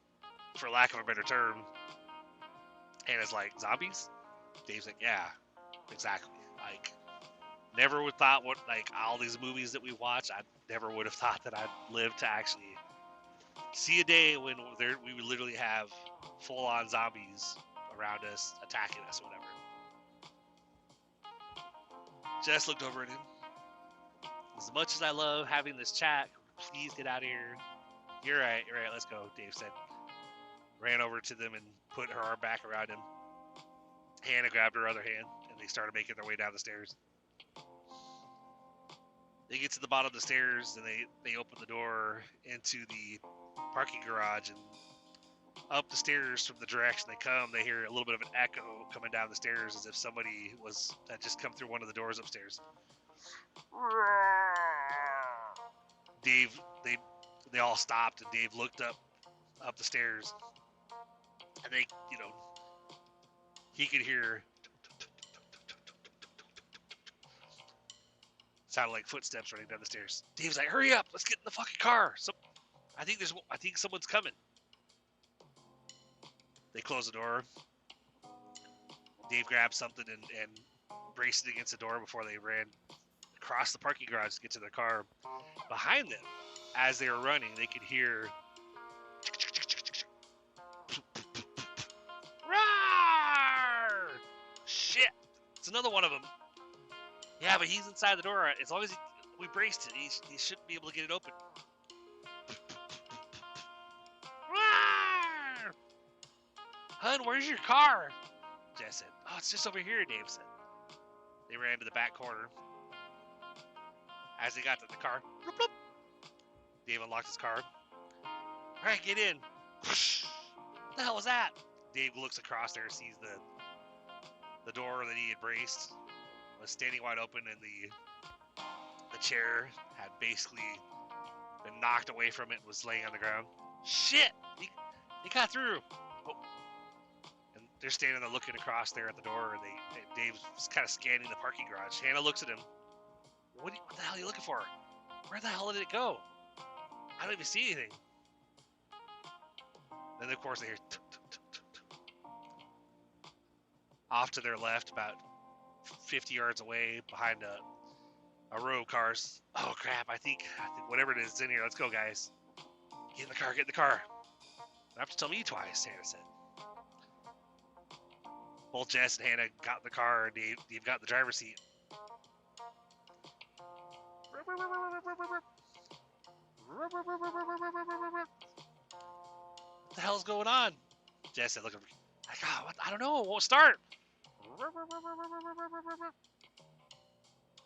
for lack of a better term. And it's like zombies. Dave's like, yeah, exactly. Like, never would thought what, like, all these movies that we watch, I never would have thought that I'd live to actually see a day when we would literally have full-on zombies around us, attacking us, or whatever. Jess looked over at him. As much as I love having this chat, please get out of here. You're right, let's go, Dave said. Ran over to them and put her arm back around him. Hannah grabbed her other hand, and they started making their way down the stairs. They get to the bottom of the stairs, and they open the door into the parking garage, and up the stairs from the direction they come, they hear a little bit of an echo coming down the stairs as if somebody had just come through one of the doors upstairs. Dave, they all stopped, and Dave looked up the stairs, and he could hear sounded like footsteps running down the stairs. Dave's like, hurry up, let's get in the fucking car. I think someone's coming. They close the door. Dave grabbed something and braced it against the door before they ran across the parking garage to get to their car. Behind them, as they were running, they could hear roar! Shit! It's another one of them. Yeah, but he's inside the door. As long as we braced it, he shouldn't be able to get it open. Roar! Hun, where's your car? Jess said. Oh, it's just over here, Dave said. They ran to the back corner. As they got to the car, bloop, bloop, Dave unlocked his car. All right, get in. What the hell was that? Dave looks across there, sees the door that he had braced was standing wide open, and the chair had basically been knocked away from it and was laying on the ground. Shit! He got through! Oh. And they're standing there looking across there at the door, and Dave's kind of scanning the parking garage. Hannah looks at him. What the hell are you looking for? Where the hell did it go? I don't even see anything. Then, of course, they hear... Off to their left, about 50 yards away behind a row of cars. Oh crap! I think whatever it is in here. Let's go, guys. Get in the car. Get in the car. You have to tell me twice, Hannah said. Both Jess and Hannah got in the car, and Dave got in the driver's seat. What the hell's going on? Jess said, looking like, oh, I don't know. It won't start.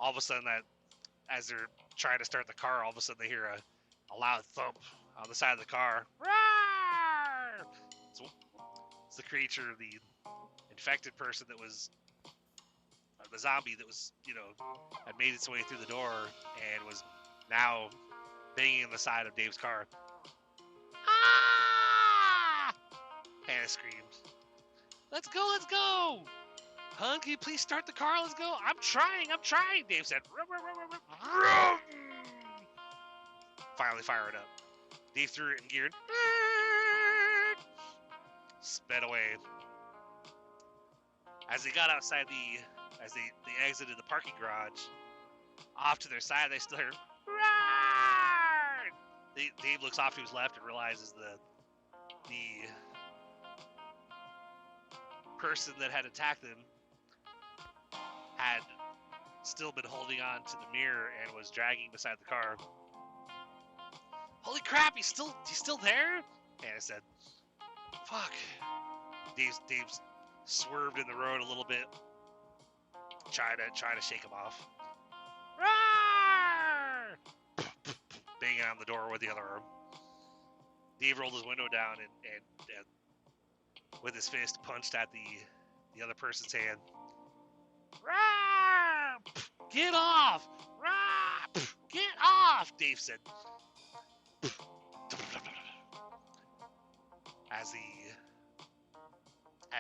All of a sudden, as they're trying to start the car, all of a sudden they hear a loud thump on the side of the car. It's the creature, the infected person that was the zombie that was, had made its way through the door and was now banging on the side of Dave's car. Ah! Hannah screamed. Let's go! Hun, can you please start the car? Let's go. I'm trying. Dave said. Finally fire it up. Dave threw it in gear. Sped away. As they got outside as they exited the parking garage, off to their side, they still heard. Dave looks off to his left and realizes the person that had attacked them had still been holding on to the mirror and was dragging beside the car. Holy crap! He's still there? Hannah said. Fuck. Dave's swerved in the road a little bit, trying to shake him off. Banging on the door with the other arm. Dave rolled his window down and with his fist punched at the other person's hand. Get off! Get off! Dave said.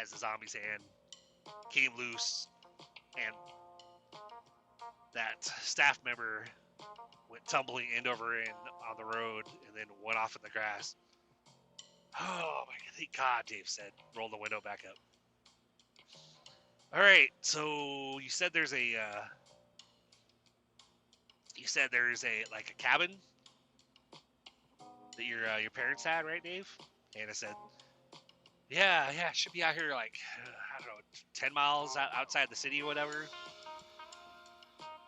As the zombie's hand came loose, and that staff member went tumbling end over end on the road and then went off in the grass. Oh my God, thank God, Dave said. Roll the window back up. All right, so you said there's a like a cabin that your parents had, right, Dave? Hannah said, yeah, it should be out here like, I don't know, 10 miles outside the city or whatever.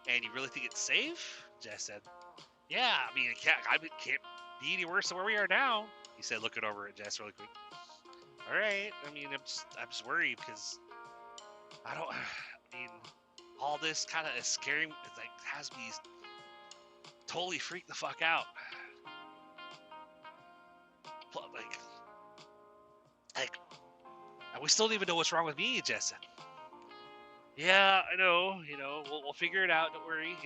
And you really think it's safe? Jess said, yeah, I mean, it can't be any worse than where we are now. He said, looking over at Jess really quick. All right, I mean, I'm just worried because I mean, all this kind of is scaring, it like has me totally freaked the fuck out. Like, and we still don't even know what's wrong with me, Jess said. Yeah, I know, we'll figure it out, don't worry,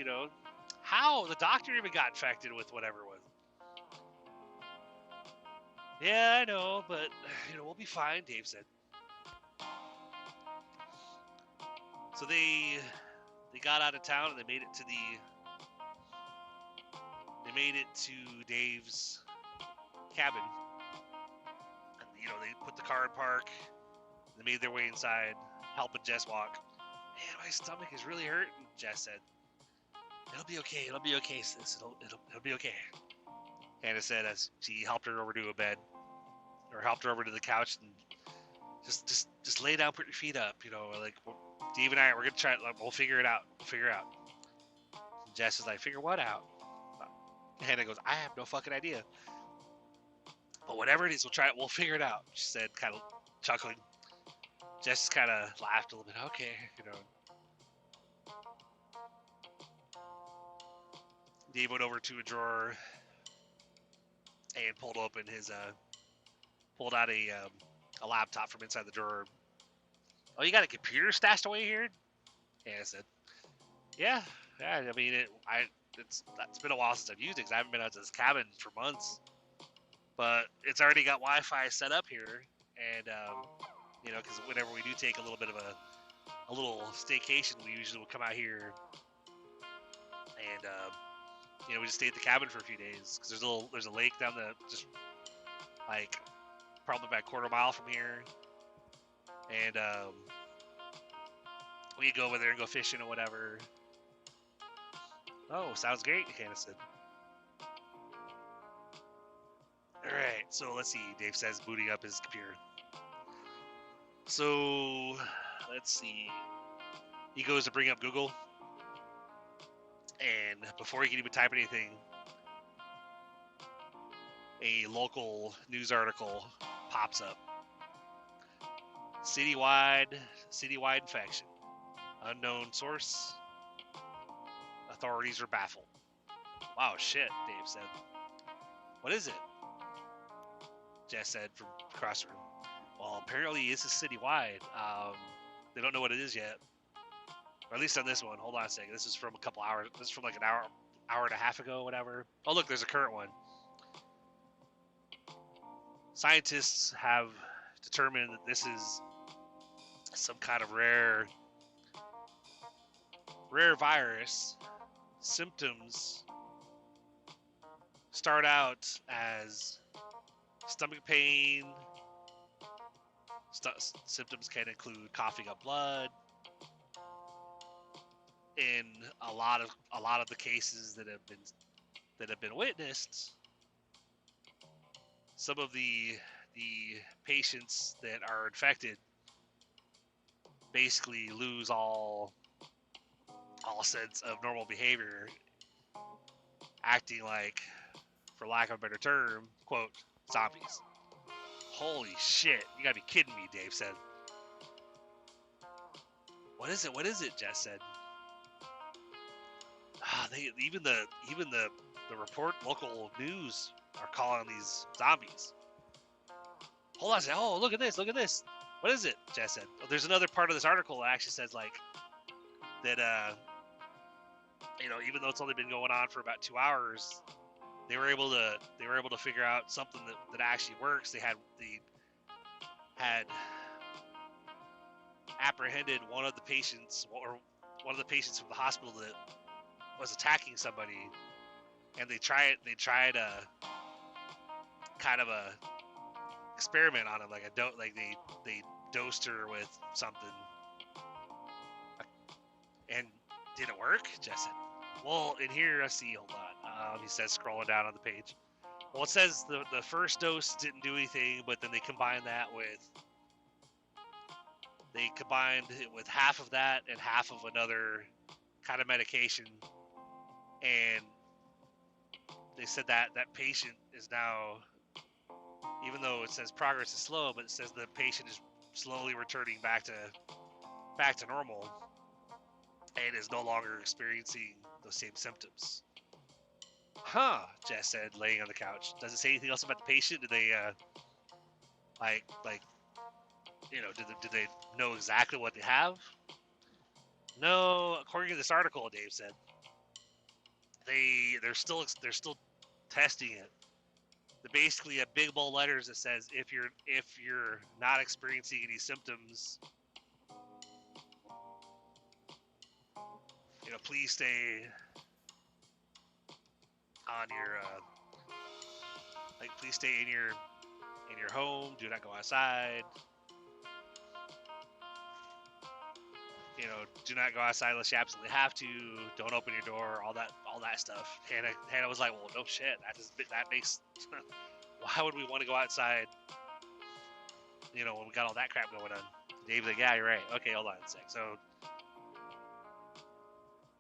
How? The doctor even got infected with whatever it was. Yeah, I know, but, we'll be fine, Dave said. So they got out of town and they made it to Dave's cabin. And, they put the car in park. They made their way inside, helping Jess walk. Man, my stomach is really hurting, Jess said. It'll be okay, sis. It'll be okay. Hannah said as she helped her over to a bed, or helped her over to the couch, and just lay down, put your feet up, like Dave and I, we're gonna try. We'll figure it out. And Jess is like, figure what out? Hannah goes, I have no fucking idea. But whatever it is, we'll try it. We'll figure it out. She said, kind of chuckling. Jess just kind of laughed a little bit. Okay, Dave went over to a drawer and pulled out a laptop from inside the drawer. Oh, you got a computer stashed away here? Hannah said, yeah. I mean, it's been a while since I've used it because I haven't been out to this cabin for months. But it's already got Wi-Fi set up here, and because whenever we do take a little bit of a little staycation, we usually will come out here, and we just stay at the cabin for a few days because there's a lake down just like probably about a quarter mile from here, and We go over there and go fishing or whatever. Oh, sounds great, Hannah said. Alright, so let's see, Dave says, booting up his computer. So, let's see. He goes to bring up Google, and before he can even type anything, a local news article pops up. Citywide infection. Unknown source. Authorities are baffled. Wow, shit, Dave said. What is it? Jess said from across the room. Well, apparently this is citywide. They don't know what it is yet. Or at least on this one. Hold on a second. This is from a couple hours. This is from like an hour and a half ago, whatever. Oh, look, there's a current one. Scientists have determined that this is some kind of rare virus. Symptoms start out as stomach pain. Symptoms can include coughing up blood. In a lot of the cases that have been witnessed, some of the patients that are infected basically lose all sense of normal behavior, acting like, for lack of a better term, quote, zombies. Holy shit, you gotta be kidding me, Dave said. What is it, Jess said. Even the report, local news are calling these zombies. Hold on a second. Oh, look at this. What is it? Jess said. Oh, there's another part of this article that actually says like that even though it's only been going on for about 2 hours, they were able to figure out something that actually works. They had apprehended one of the patients from the hospital that was attacking somebody, and they tried a kind of a experiment on him, they dosed her with something, and did it work? Jess said. Well, in here I see. Hold on. He says, scrolling down on the page. Well, it says the first dose didn't do anything, but then they combined it with half of that and half of another kind of medication. And they said that patient is now, even though it says progress is slow, but it says the patient is slowly returning back to normal and is no longer experiencing those same symptoms. Huh, Jess said, laying on the couch. Does it say anything else about the patient? Did they did they know exactly what they have? No, according to this article, Dave said. They're still testing it. Basically, a big bold letters that says if you're not experiencing any symptoms, please stay on your please stay in your home. Do not go outside. Do not go outside unless you absolutely have to. Don't open your door. All that stuff. Hannah was like, well, no shit. That makes. Why would we want to go outside? When we got all that crap going on. Dave's like, yeah, you're right. Okay, hold on a sec. So,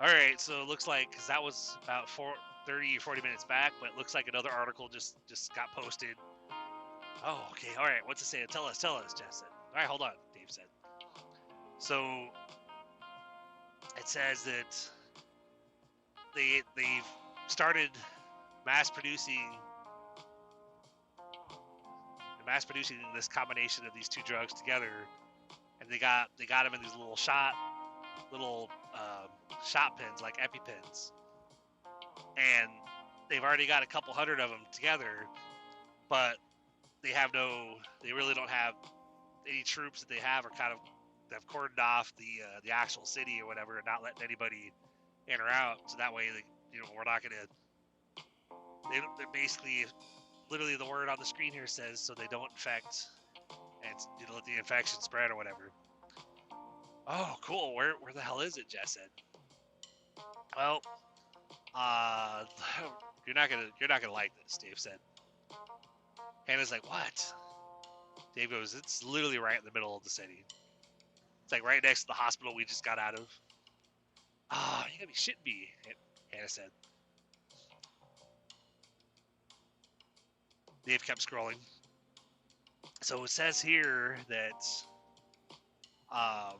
all right. So it looks like, because that was about 30 or 40 minutes back, but it looks like another article just got posted. Oh, okay. All right. What's it saying? Tell us, Jess said. All right, hold on, Dave said. So it says that they've started mass producing this combination of these two drugs together, and they got them in these little shot pens, like EpiPens, and they've already got a couple hundred of them together, but they really don't have any troops that they have, or kind of they've cordoned off the actual city or whatever, and not letting anybody in or out, so that way we're not gonna. They're basically, literally the word on the screen here says, so they don't infect and let the infection spread or whatever. Oh, cool. Where the hell is it? Jess said. Well, uh, you're not gonna like this. Dave said. Hannah's like, what? Dave goes, it's literally right in the middle of the city. It's like right next to the hospital we just got out of. Ah, you gotta be shitting me, Hannah said. Dave kept scrolling. So it says here that a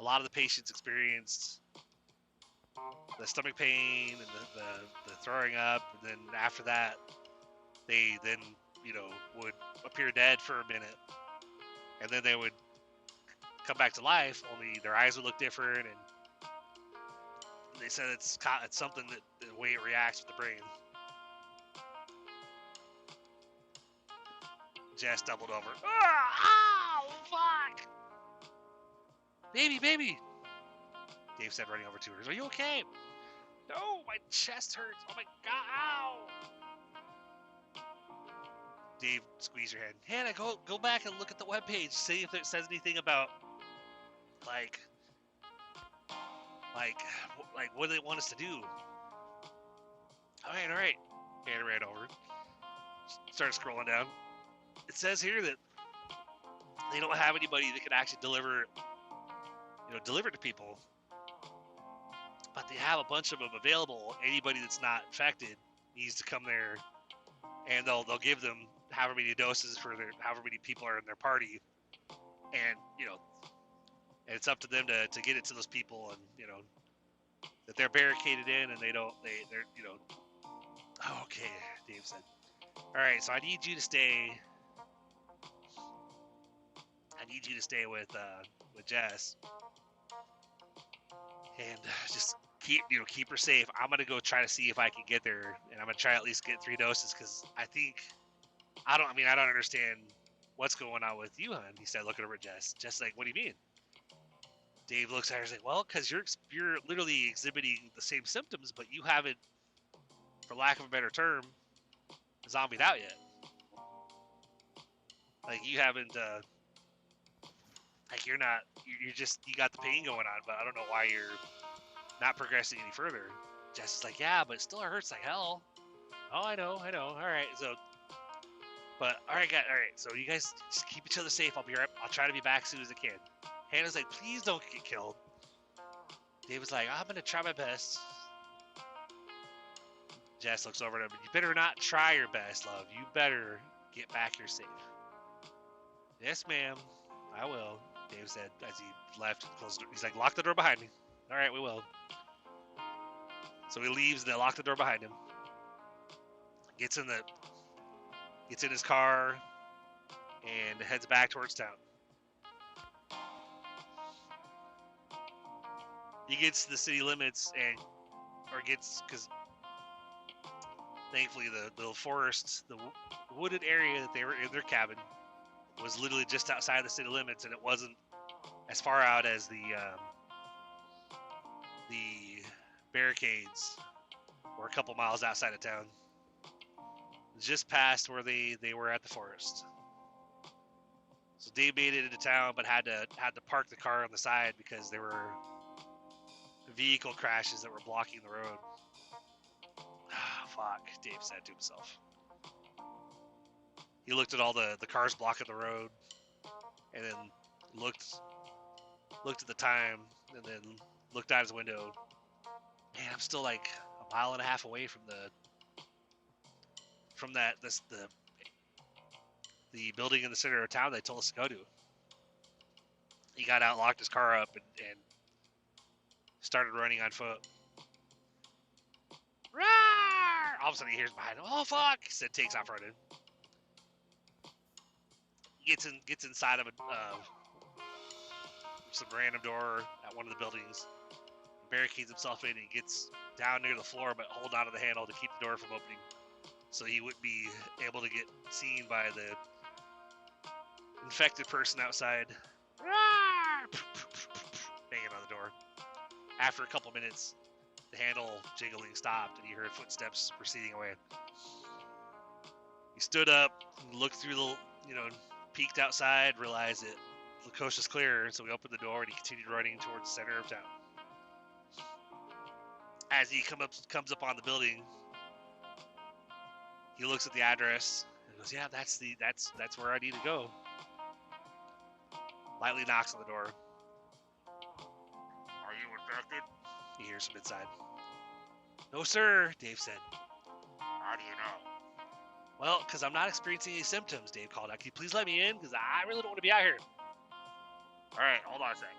lot of the patients experienced the stomach pain and the throwing up, and then after that, they then, would appear dead for a minute, and then they would come back to life, only their eyes would look different, and they said it's something that the way it reacts with the brain. Jess doubled over. Oh, fuck! Baby! Dave said, running over to her. Are you okay? No, my chest hurts. Oh my god! Ow! Dave squeezed her hand. Hannah, go back and look at the webpage. See if it says anything about like what do they want us to do? All right. Hannah ran over. Started scrolling down. It says here that they don't have anybody that can actually deliver to people. But they have a bunch of them available. Anybody that's not infected needs to come there, and they'll give them however many doses for however many people are in their party, and and it's up to them to get it to those people, and that they're barricaded in, and they're oh, okay, Dave said. All right, so I need you to stay with Jess, and just keep her safe. I'm gonna go try to see if I can get there, and I'm gonna try at least get 3 doses, because I don't understand what's going on with you, hon. He said, looking over at Jess. Jess like, what do you mean? Dave looks at her and is like, well, because you're literally exhibiting the same symptoms, but you haven't, for lack of a better term, zombied out yet. Like, you haven't, like, you got the pain going on, but I don't know why you're not progressing any further. Jess is like, yeah, but it still hurts like hell. Oh, I know. All right, so, but all right, so you guys just keep each other safe. I'll try to be back as soon as I can. Hannah's like, please don't get killed. Dave was like, I'm gonna try my best. Jess looks over at him. You better not try your best, love. You better get back here safe. Yes, ma'am. I will, Dave said as he left and closed the door. He's like, lock the door behind me. All right, we will. So he leaves and they lock the door behind him. Gets in his car and heads back towards town. He gets to the city limits because thankfully the forest, the wooded area that they were in their cabin was literally just outside the city limits, and it wasn't as far out as the barricades were a couple miles outside of town. Just past where they were at the forest. So Dave made it into town, but had to park the car on the side because there were vehicle crashes that were blocking the road. Fuck, Dave said to himself. He looked at all the cars blocking the road, and then looked at the time, and then looked out his window. Man, I'm still like a mile and a half away from the building in the center of town they told us to go to. He got out, locked his car up, and started running on foot. Roar! All of a sudden he hears behind him. Oh fuck! He said, takes off running. Gets inside of some random door at one of the buildings, barricades himself in, and gets down near the floor, but hold on to the handle to keep the door from opening, so he wouldn't be able to get seen by the infected person outside. Banging on the door. After a couple minutes, the handle jiggling stopped, and he heard footsteps proceeding away. He stood up, looked through peeked outside, realized that the coast is clear, so we opened the door and he continued running towards the center of town. As he comes up on the building, he looks at the address and goes, "Yeah, that's where I need to go." Lightly knocks on the door. "Are you infected?" He hears from inside. "No, sir," Dave said. "How do you know?" "Well, because I'm not experiencing any symptoms," Dave called out. "Can you please let me in? Because I really don't want to be out here." "All right, hold on a sec."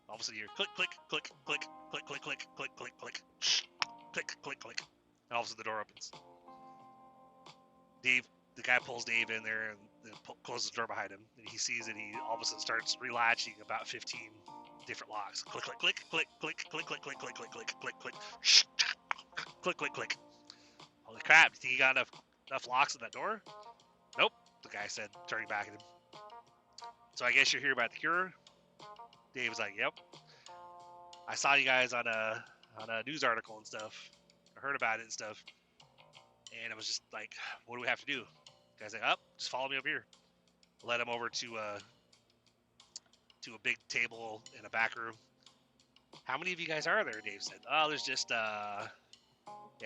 All of a sudden you hear click, click, click, click, click, click, click, click, click, click, click, click, click. And all of a sudden the door opens. Dave, the guy pulls Dave in there and then closes the door behind him. And he sees that he all of a sudden starts relatching about 15 different locks. Click, click, click, click, click, click, click, click, click, click, click, click, click, click, click, click. Holy crap! You think you got enough locks at that door? Nope, the guy said, turning back at him. "So I guess you're here about the cure?" Dave was like, "Yep. I saw you guys on a news article and stuff. I heard about it and stuff. And I was just like, what do we have to do?" The guy's like, just follow me over here." Led him over to a big table in a back room. "How many of you guys are there?" Dave said. "Oh, there's just it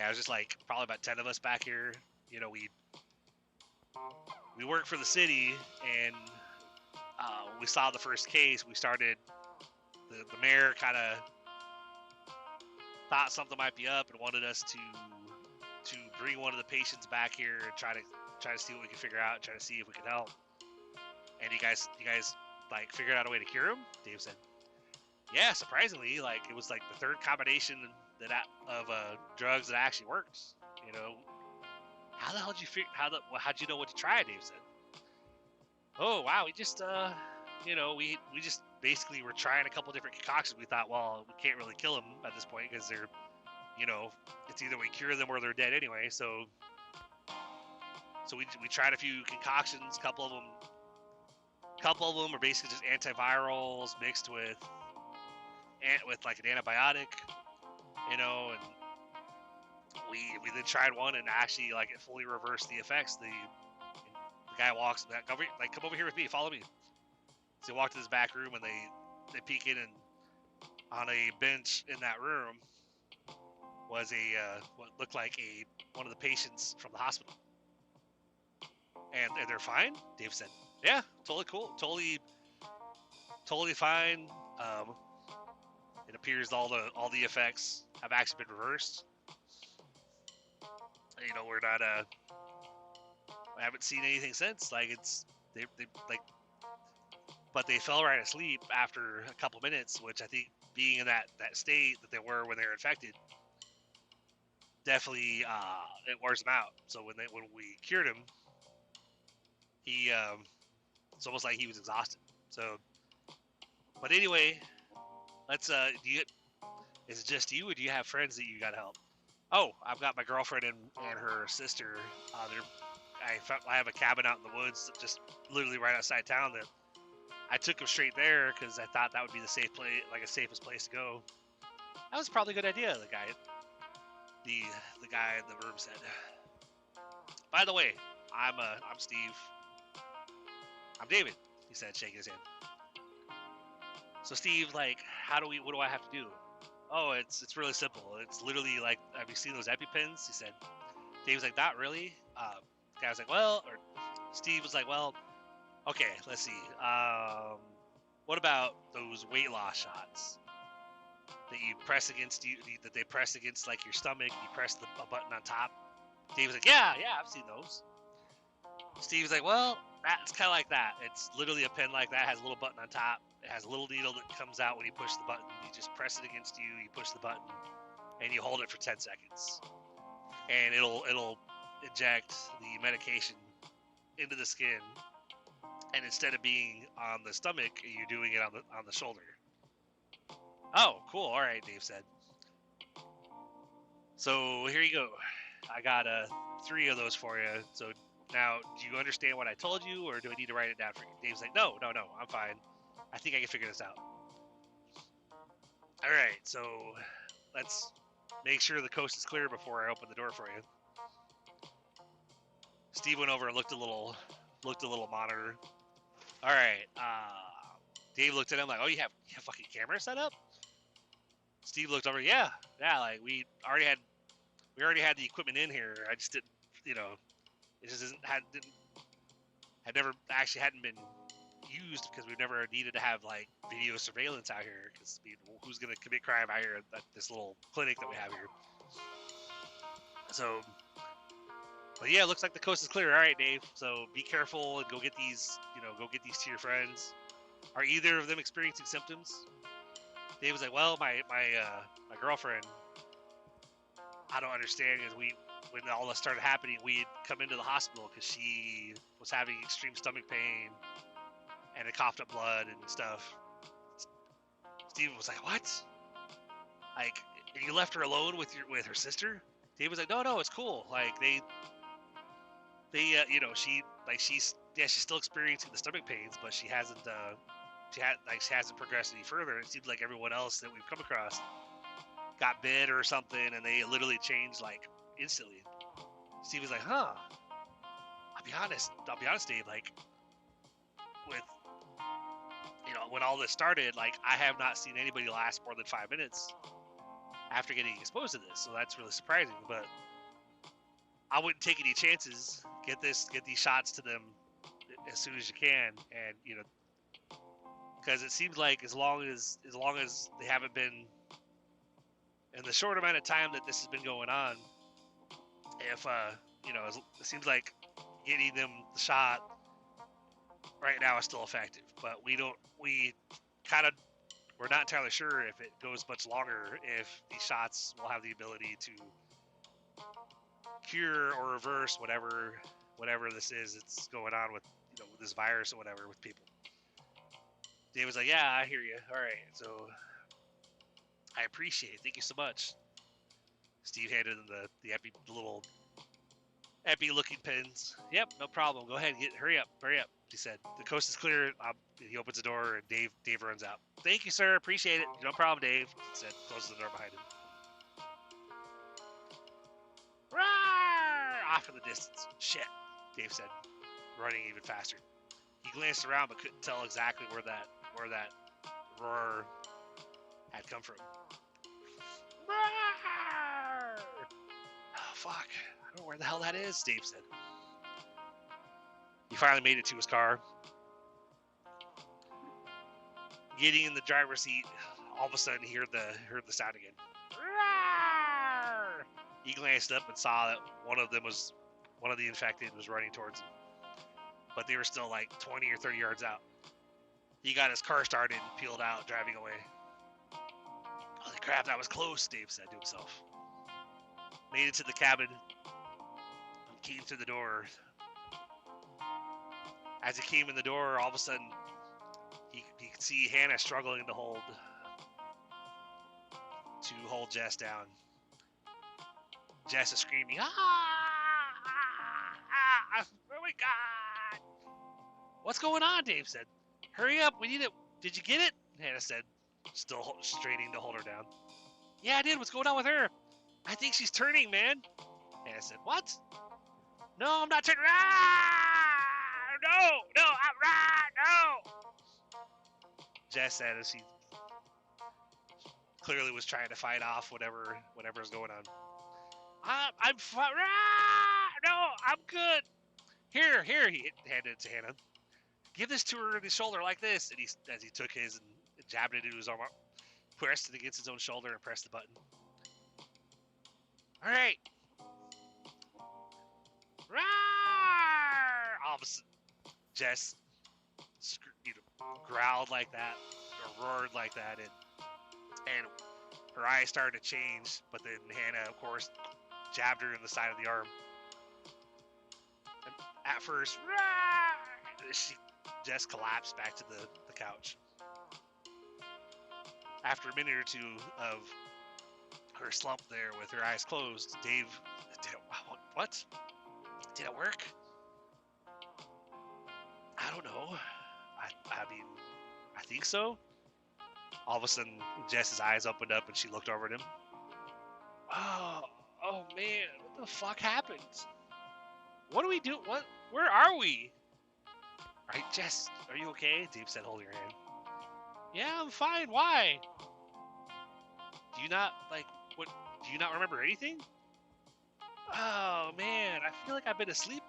was just like probably about 10 of us back here. You know, we work for the city, and when we saw the first case, we started. The mayor kind of thought something might be up and wanted us to bring one of the patients back here and try to see what we can figure out, try to see if we can help. And you guys like figured out a way to cure him?" Dave said. "Yeah, surprisingly, like it was like the third combination of drugs that actually worked. You know, how the hell did you figure? How'd you know what to try?" Dave said. "Oh wow, we just we just basically were trying a couple different concoctions. We thought, well, we can't really kill them at this point because they're, it's either we cure them or they're dead anyway. So we tried a few concoctions. Couple of them are basically just antivirals mixed with like an antibiotic, and we then tried one and actually like it fully reversed the effects. The guy walks back, come over here with me, follow me." So he walked to this back room and they peek in, and on a bench in that room was what looked like one of the patients from the hospital. And they're fine? Dave said. "Yeah, totally cool. Totally fine. It appears all the effects have actually been reversed. We're not I haven't seen anything since. Like they but they fell right asleep after a couple minutes, which I think being in that state that they were when they were infected definitely it wears them out. So when we cured him, he it's almost like he was exhausted. So, but anyway, let's is it just you, or do you have friends that you got to help?" "Oh, I've got my girlfriend and her sister. I have a cabin out in the woods, just literally right outside town. That I took them straight there because I thought that would be the safest place to go." "That was probably a good idea." The guy in the room said. "By the way, I'm Steve." "I'm David," he said, shaking his hand. "So Steve, like, what do I have to do?" "Oh, it's really simple. It's literally like, have you seen those EpiPens?" He said. Dave was like, "Not really." The guy was like, Steve was like, "Well, okay, let's see. What about those weight loss shots that you press against that they press against like your stomach? You press a button on top." Dave was like, "Yeah, I've seen those." Steve was like, "Well, that's kind of like that. It's literally a pen like that. It has a little button on top. It has a little needle that comes out when you push the button. You just press it against you. You push the button, and you hold it for 10 seconds, and it'll inject the medication into the skin. And instead of being on the stomach, you're doing it on the shoulder." "Oh, cool. All right," Dave said. "So here you go. I got 3 of those for you. So now, do you understand what I told you, or do I need to write it down for you?" Dave's like, No, I'm fine. I think I can figure this out." "All right, so let's make sure the coast is clear before I open the door for you." Steve went over and looked a little monitor. All right. Dave looked at him like, "Oh, you have fucking camera set up?" Steve looked over. Yeah. Like we already had the equipment in here. I just didn't, it just hadn't been used because we've never needed to have like video surveillance out here. Because who's gonna commit crime out here at this little clinic that we have here? So, but yeah, it looks like the coast is clear. All right, Dave. So be careful and go get these to your friends. Are either of them experiencing symptoms? Dave was like, well, my girlfriend, I don't understand, because when all this started happening, we had come into the hospital because she was having extreme stomach pain and it coughed up blood and stuff. Steven was like, what? Like, and you left her alone with her sister? Dave was like, no, it's cool. Like she's still experiencing the stomach pains, but she hasn't progressed any further. It seems like everyone else that we've come across got bit or something, and they literally changed like instantly. Steve was like, huh. I'll be honest, Dave, like, with, when all this started, like, I have not seen anybody last more than 5 minutes after getting exposed to this, so that's really surprising, but I wouldn't take any chances. Get these shots to them as soon as you can, and, because it seems like as long as they haven't been, in the short amount of time that this has been going on, if it seems like getting them the shot right now is still effective, but we're not entirely sure if it goes much longer, if these shots will have the ability to cure or reverse whatever this is that's going on with with this virus or whatever with people. Dave was like, yeah, I hear you. All right, so I appreciate it. Thank you so much. Steve handed him the little epi-looking pins. Yep, no problem. Go ahead, hurry up. He said, the coast is clear. He opens the door, and Dave runs out. Thank you, sir. Appreciate it. No problem, Dave. He said, closes the door behind him. Roar! Off in the distance. Shit, Dave said, running even faster. He glanced around but couldn't tell exactly where that roar had come from. Roar! Oh, fuck. I don't know where the hell that is, Dave said. He finally made it to his car. Getting in the driver's seat, all of a sudden he heard the sound again. Roar! He glanced up and saw that one of the infected was running towards him. But they were still like 20 or 30 yards out. He got his car started and peeled out, driving away. Holy crap, that was close, Dave said to himself. Made it to the cabin. Came through the door. As he came in the door, all of a sudden, he could see Hannah struggling to hold Jess down. Jess is screaming, oh my God! What's going on? Dave said. Hurry up, we need it. Did you get it? Hannah said, still straining to hold her down. Yeah, I did. What's going on with her? I think she's turning, man. Hannah said, what? No, I'm not turning. No, no. Jess said as she clearly was trying to fight off whatever's going on. I'm fine. No, I'm good. Here, he handed it to Hannah. Give this to her in the shoulder like this. And as he took his and jabbed it into his arm, pressed it against his own shoulder and pressed the button. All right. All of a sudden, Jess growled like that, or roared like that, and her eyes started to change. But then Hannah, of course, jabbed her in the side of the arm. And at first, Jess collapsed back to the couch. After a minute or two of her slump there with her eyes closed, Dave, what? Did it work? I don't know. I mean, I think so. All of a sudden, Jess's eyes opened up and she looked over at him. Oh man, what the fuck happened? What do we do? Where are we? All right, Jess, are you okay? Dave said, holding her hand. Yeah, I'm fine. Why? Do you not, what, do you not remember anything? Oh, man, I feel like I've been asleep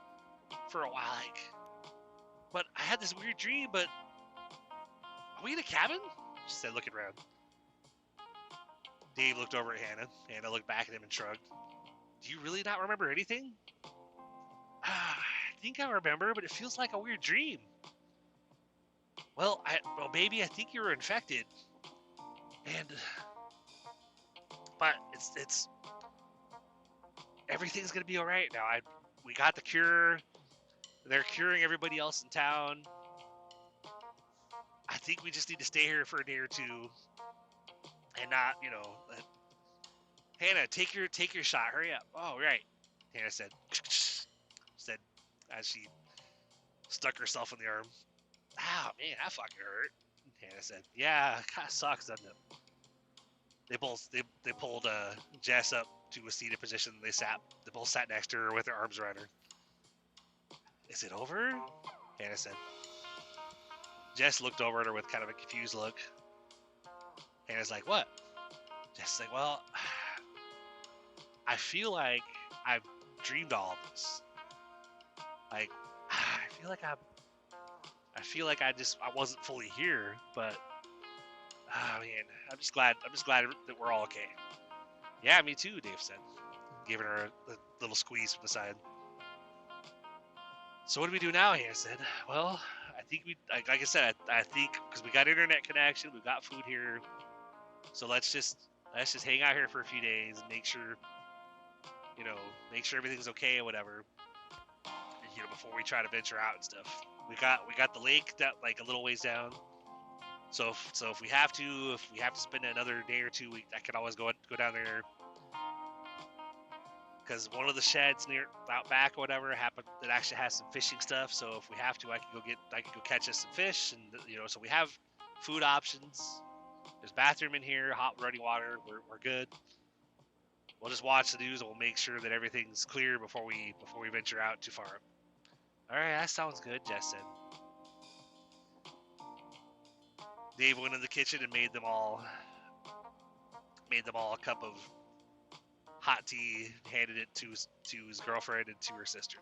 for a while, but I had this weird dream, but are we in a cabin? She said, looking around. Dave looked over at Hannah. Hannah looked back at him and shrugged. Do you really not remember anything? I think I remember, but it feels like a weird dream. Well, baby, I think you were infected. But it's everything's gonna be all right now. We got the cure. They're curing everybody else in town. I think we just need to stay here for a day or two, and not, Hannah, take your shot. Hurry up. Oh, right. Hannah said as she stuck herself in the arm. Ow, man, that fucking hurt. Hannah said, yeah, it kind of sucks, doesn't it? They pulled Jess up to a seated position. They both sat next to her with their arms around her. Is it over? Hannah said. Jess looked over at her with kind of a confused look. Hannah's like, what? Jess is like, well, I feel like I've dreamed all of this. Like, I feel like I wasn't fully here, but man, I'm just glad that we're all okay. Yeah, me too, Dave said, giving her a little squeeze from the side. So what do we do now? Hannah said. Well, I think like I said, I think because we got internet connection, we've got food here, so let's just hang out here for a few days and make sure everything's okay or whatever. And, before we try to venture out and stuff. We got the lake that like a little ways down. So if we have to spend another day or two, I can always go down there. Because one of the sheds near out back or whatever it actually has some fishing stuff. So if we have to, I can go catch us some fish, and so we have food options. There's a bathroom in here, hot running water. We're good. We'll just watch the news and we'll make sure that everything's clear before we venture out too far. All right, that sounds good, Jess said. Dave went in the kitchen and made them all a cup of hot tea, handed it to his girlfriend and to her sister.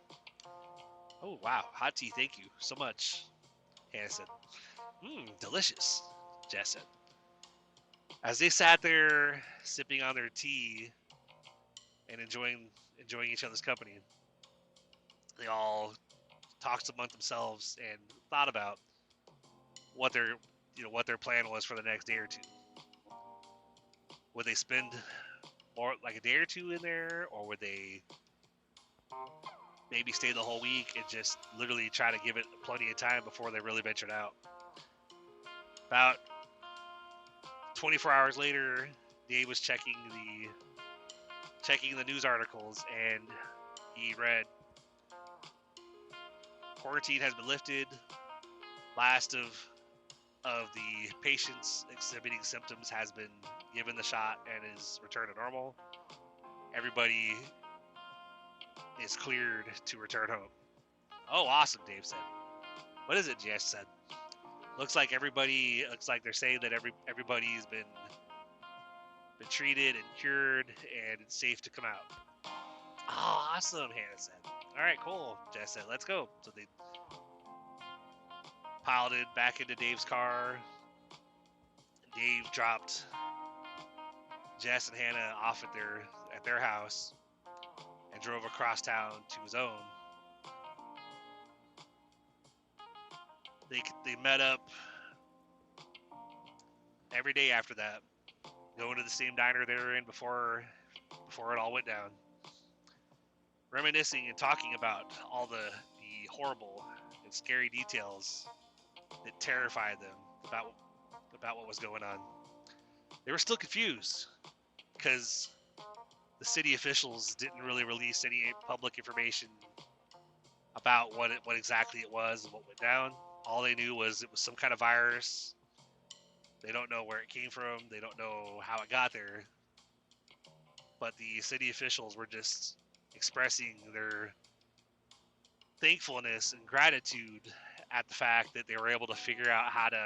Oh, wow, hot tea, thank you so much, Hannah said. Delicious, Jess said. As they sat there sipping on their tea and enjoying each other's company, they all talked among themselves and thought about what their plan was for the next day or two. Would they spend more like a day or two in there, or would they maybe stay the whole week and just literally try to give it plenty of time before they really ventured out? About 24 hours later, Dave was checking the news articles, and he read, quarantine has been lifted. Last of the patients exhibiting symptoms has been given the shot and is returned to normal. Everybody is cleared to return home. Oh, awesome, Dave said. What is it? Jess said. Looks like they're saying that everybody's been treated and cured and it's safe to come out. Oh, awesome, Hannah said. All right, cool, Jess said. Let's go. So they piled it back into Dave's car. Dave dropped Jess and Hannah off at their house and drove across town to his own. They met up every day after that, going to the same diner they were in before it all went down, reminiscing and talking about all the horrible and scary details that terrified them about what was going on. They were still confused because the city officials didn't really release any public information about what exactly it was and what went down. All they knew was it was some kind of virus. They don't know where it came from. They don't know how it got there. But the city officials were just expressing their thankfulness and gratitude at the fact that they were able to figure out how to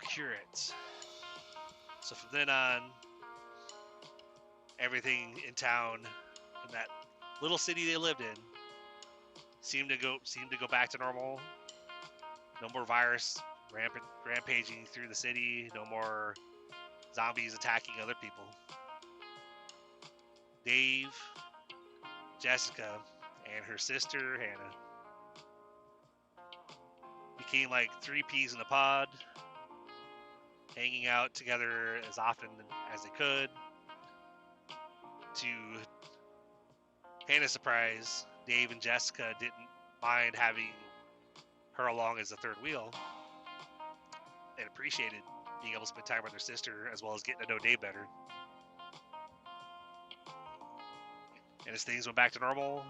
cure it. So from then on, everything in town, in that little city they lived in, seemed to go back to normal. No more virus rampaging through the city. No more zombies attacking other people. Dave, Jessica, and her sister Hannah became like three peas in a pod, hanging out together as often as they could. To Hannah's surprise, Dave and Jessica didn't mind having her along as a third wheel, and appreciated being able to spend time with their sister as well as getting to know Dave better. And as things went back to normal,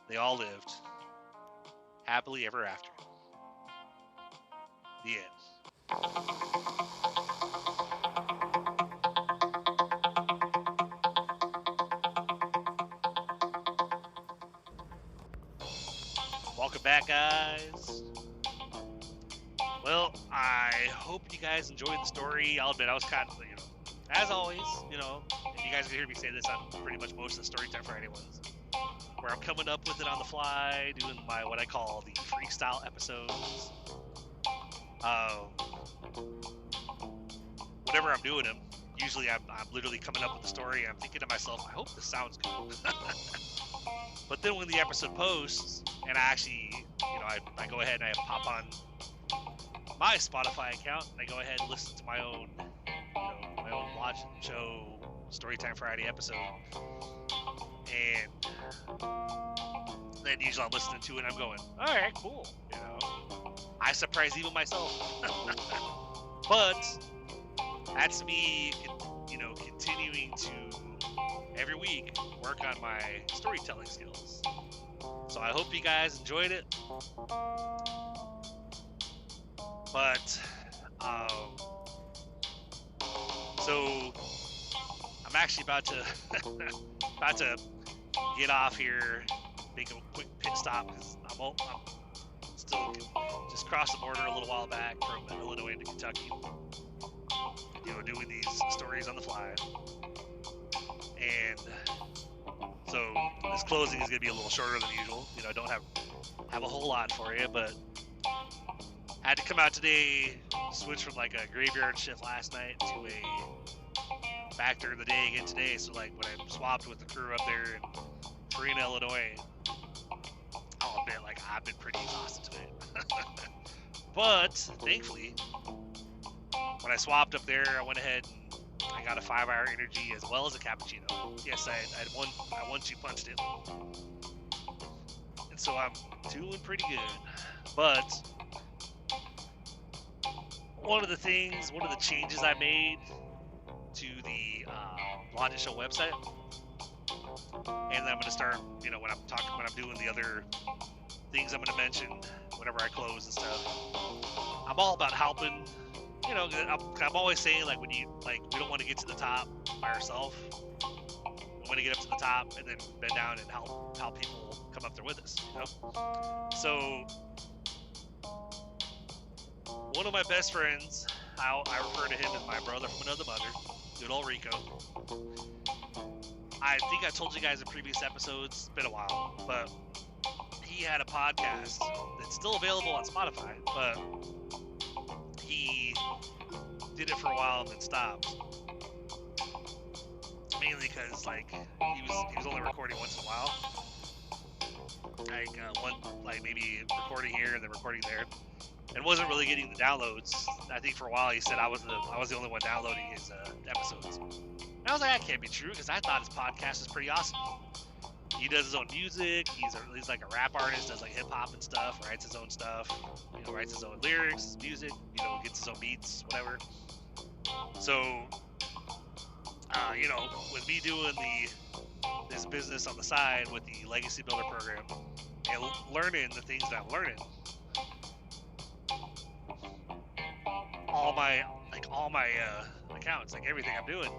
they all lived happily ever after. The end. Welcome back, guys. Well, I hope you guys enjoyed the story. I'll admit I was kind of, as always, and you guys can hear me say this on pretty much most of the Storytime Friday ones, where I'm coming up with it on the fly, doing my what I call the freestyle episodes. Whenever I'm doing them, usually I'm literally coming up with a story and I'm thinking to myself, I hope this sounds good. But then when the episode posts, and I actually, I go ahead and I pop on my Spotify account and I go ahead and listen to my own, my own watch and show Storytime Friday episode, and then usually I'm listening to it and I'm going, all right, cool, I surprise even myself. But that's me, continuing to every week work on my storytelling skills. So I hope you guys enjoyed it. But so I'm actually about to get off here, make a quick pit stop because I'm still just crossed the border a little while back from Illinois to Kentucky. Doing these stories on the fly. And so this closing is going to be a little shorter than usual. I don't have a whole lot for you, but I had to come out today, switch from like a graveyard shift last night to a back during the day again today. So like when I swapped with the crew up there in Farina, Illinois, I'll admit I've been pretty exhausted today. But thankfully, when I swapped up there, I went ahead and I got a 5-hour energy as well as a cappuccino. Yes, I one 2 punched it. And so I'm doing pretty good. But one of the changes I made to the Blonde Show website, and I'm going to start, when I'm doing the other things I'm going to mention whenever I close and stuff, I'm all about helping. I'm always saying when we don't want to get to the top by ourselves. We want to get up to the top and then bend down and help people come up there with us. So one of my best friends, I refer to him as my brother from another mother, good old Rico. I think I told you guys in previous episodes, it's been a while, but he had a podcast that's still available on Spotify, but he did it for a while and then stopped. Mainly because he was only recording once in a while. Maybe recording here and then recording there, and wasn't really getting the downloads. I think for a while he said I was the only one downloading his episodes. And I was like, that can't be true, because I thought his podcast is pretty awesome. He does his own music. He's like a rap artist, does hip hop and stuff, writes his own stuff, writes his own lyrics, music, gets his own beats, whatever. So, with me doing this business on the side with the Legacy Builder program and learning the things that I'm learning, all my accounts, everything I'm doing,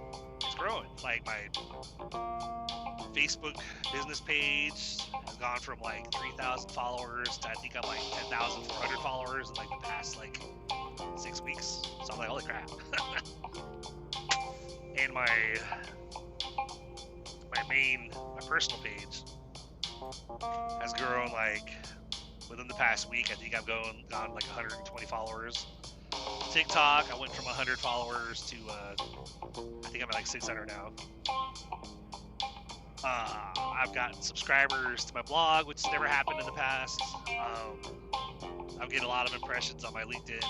it's growing. Like my Facebook business page has gone from like 3,000 followers to I think I'm like 10,400 followers in like the past like 6 weeks. So I'm like, holy crap. And my personal page has grown like within the past week. I think I've gone like 120 followers. TikTok, I went from 100 followers to I think I'm at like 600 now. I've got subscribers to my blog, which has never happened in the past. I'm getting a lot of impressions on my LinkedIn.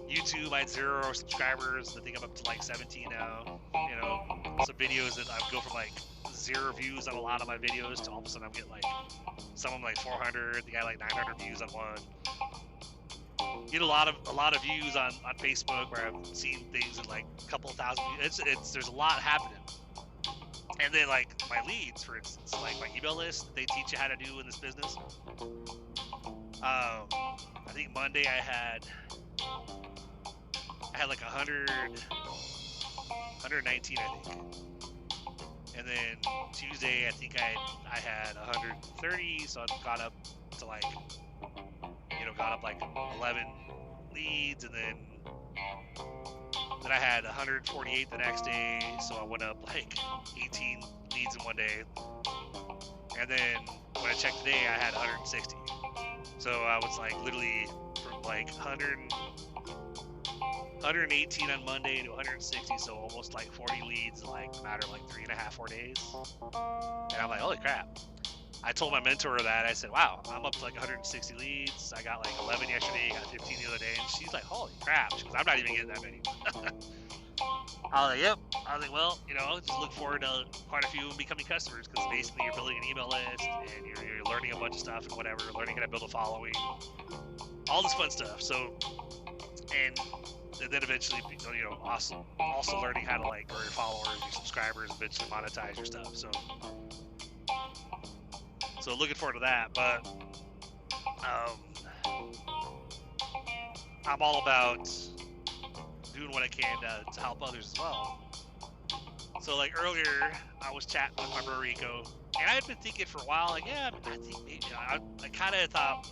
YouTube, I had 0 subscribers. I think I'm up to like 17 now. You know, some videos that I go from like 0 views on a lot of my videos to all of a sudden I'm getting like some of them like 400. The guy like 900 views on one. Get a lot of views on Facebook where I've seen things in like a couple thousand views. There's a lot happening. And then like my leads, for instance, like my email list that they teach you how to do in this business. I think Monday I had like 119, I think. And then Tuesday, I think I had 130, so I got up to like, got up like 11 leads, and then I had 148 the next day, so I went up like 18 leads in one day. And then when I checked today, I had 160. So I was like literally from like 118 on Monday to 160, so almost like 40 leads in like a matter of like 3.5, 4 days. And I'm like, holy crap. I told my mentor that. I said, wow, I'm up to like 160 leads. I got like 11 yesterday, got 15 the other day. And she's like, holy crap. She goes, I'm not even getting that many. I was like, yep. I was like, well, just look forward to quite a few becoming customers, because basically you're building an email list and you're learning a bunch of stuff and whatever, learning how to build a following, all this fun stuff. So, and then eventually, also learning how to like grow your followers, your subscribers, eventually monetize your stuff. So looking forward to that, but I'm all about doing what I can to help others as well. So like earlier, I was chatting with my bro Rico, and I had been thinking for a while, like, yeah, I think maybe I kind of thought,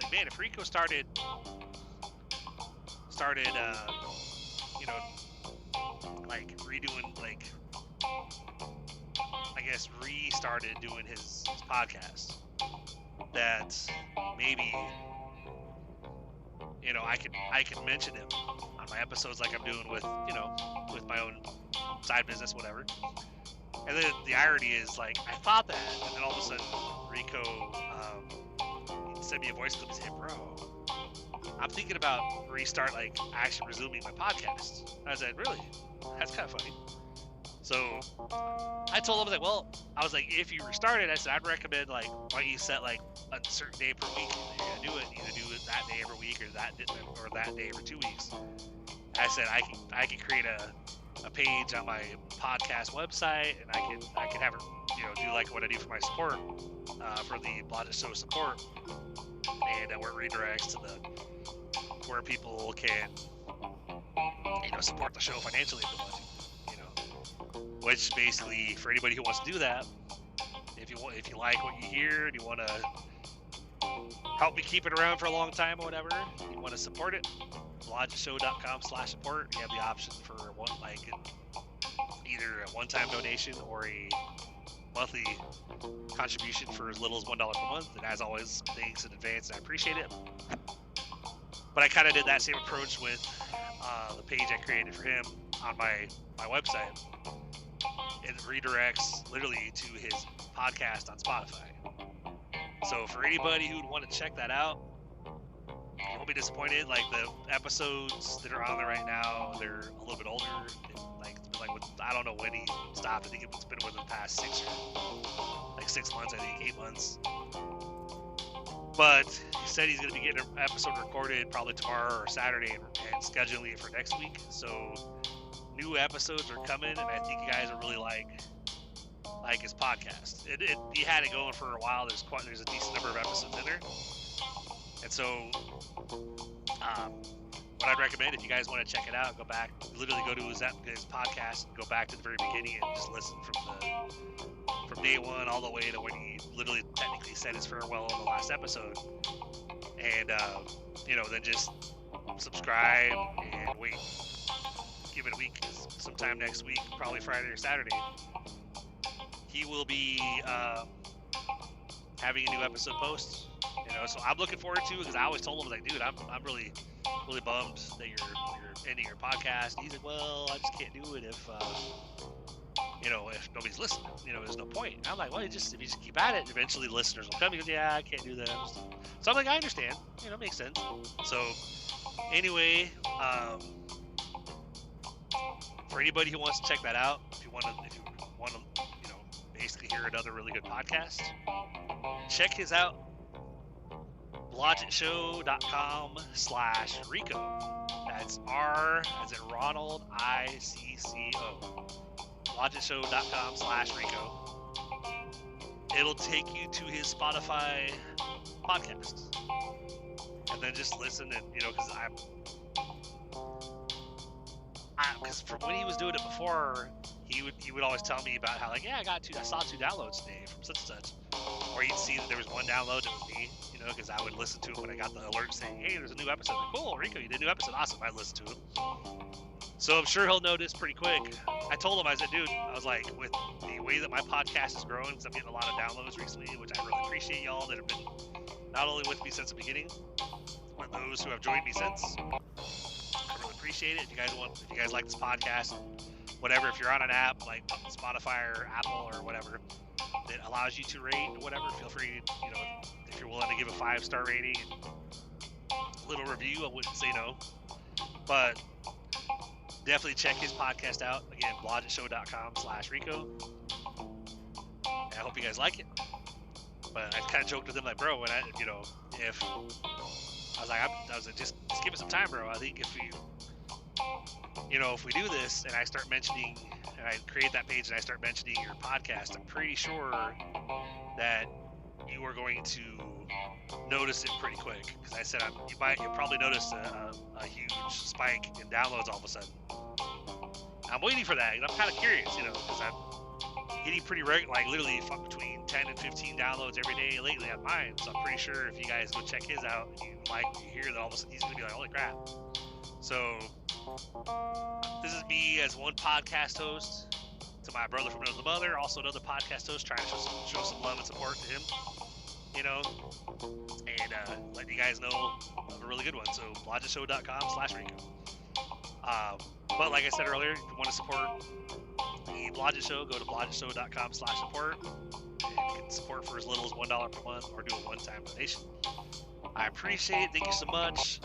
like, man, if Rico started, like redoing, like, I guess restarted doing his podcast, that maybe I can mention him on my episodes like I'm doing with with my own side business, whatever. And then the irony is, like, I thought that, and then all of a sudden Rico he sent me a voice clip and said, bro, I'm thinking about actually resuming my podcast. I said, really? That's kind of funny. So I told him, I was like, if you restart it, I said, I'd recommend, like, why don't you set like a certain day per week that you're gonna do it, either do it that day every week or that day every 2 weeks. I said I can create a page on my podcast website, and I can have it, do like what I do for my support, for the Blogger Show support, and where it redirects to where people can support the show financially if they want to. Which basically, for anybody who wants to do that, if you like what you hear and you want to help me keep it around for a long time or whatever, you want to support it, blogshow.com/support. You have the option for either a one-time donation or a monthly contribution for as little as $1 per month. And as always, thanks in advance, and I appreciate it. But I kind of did that same approach with the page I created for him on my website. It redirects literally to his podcast on Spotify. So for anybody who'd want to check that out, you won't be disappointed. Like, the episodes that are on there right now, they're a little bit older. I don't know when he stopped. I think it's been within the past 6 months, I think 8 months. But he said he's going to be getting an episode recorded probably tomorrow or Saturday and scheduling it for next week. So new episodes are coming, and I think you guys will really like his podcast. He had it going for a while. There's a decent number of episodes in there, and so what I'd recommend, if you guys want to check it out, go back, literally go to his podcast and go back to the very beginning and just listen from day one all the way to when he literally technically said his farewell on the last episode. And, then just subscribe and wait. Give it a week. Sometime next week, probably Friday or Saturday, he will be having a new episode post. So I'm looking forward to it, because I always told him, like, dude, I'm really bummed that you're ending your podcast. He's like, well, I just can't do it if nobody's listening. There's no point. And I'm like, well, if you just keep at it, eventually the listeners will come. He goes, yeah, I can't do that. So I'm like, I understand. It makes sense. So anyway, for anybody who wants to check that out, if you want to, basically hear another really good podcast, check his out. Blodgettshow.com/Rico. That's R as in Ronald, ICCO. Blodgettshow.com/Rico. It'll take you to his Spotify podcast. And then just listen and, because from when he was doing it before, he would always tell me about how, like, yeah, I saw 2 downloads today from such and such. Or he'd see that there was 1 download that was me, because I would listen to him when I got the alert saying, hey, there's a new episode. Like, cool, Rico, you did a new episode. Awesome. I'd listen to him. So I'm sure he'll notice pretty quick. I told him, I said, dude, I was like, with the way that my podcast is growing, because I'm getting a lot of downloads recently, which I really appreciate y'all that have been not only with me since the beginning, but those who have joined me since. I really appreciate it. If you guys like this podcast, whatever, if you're on an app like Spotify or Apple or whatever that allows you to rate or whatever, feel free, if you're willing to give a 5-star rating and a little review, I wouldn't say no. But definitely check his podcast out. Again, blodgettshow.com/Rico. I hope you guys like it. But I kind of joked with him, like, bro, when I was like, just give it some time, bro. I think if we do this and I start mentioning, and I create that page and I start mentioning your podcast, I'm pretty sure that you are going to notice it pretty quick. Because I said you'll probably notice a huge spike in downloads all of a sudden. I'm waiting for that, and I'm kind of curious, because I'm getting pretty regular, like literally between 10 and 15 downloads every day lately on mine. So I'm pretty sure if you guys go check his out and you like what you hear, that all of a sudden he's gonna be like, holy crap. So this is me as one podcast host to my brother from another mother, also another podcast host, trying to show some love and support to him, and letting you guys know of a really good one. So blodgettshow.com/Rico. But like I said earlier, if you want to support the Blodgett Show, go to blodgettshow.com/support. You can support for as little as $1 per month or do a one-time donation. I appreciate it. Thank you so much.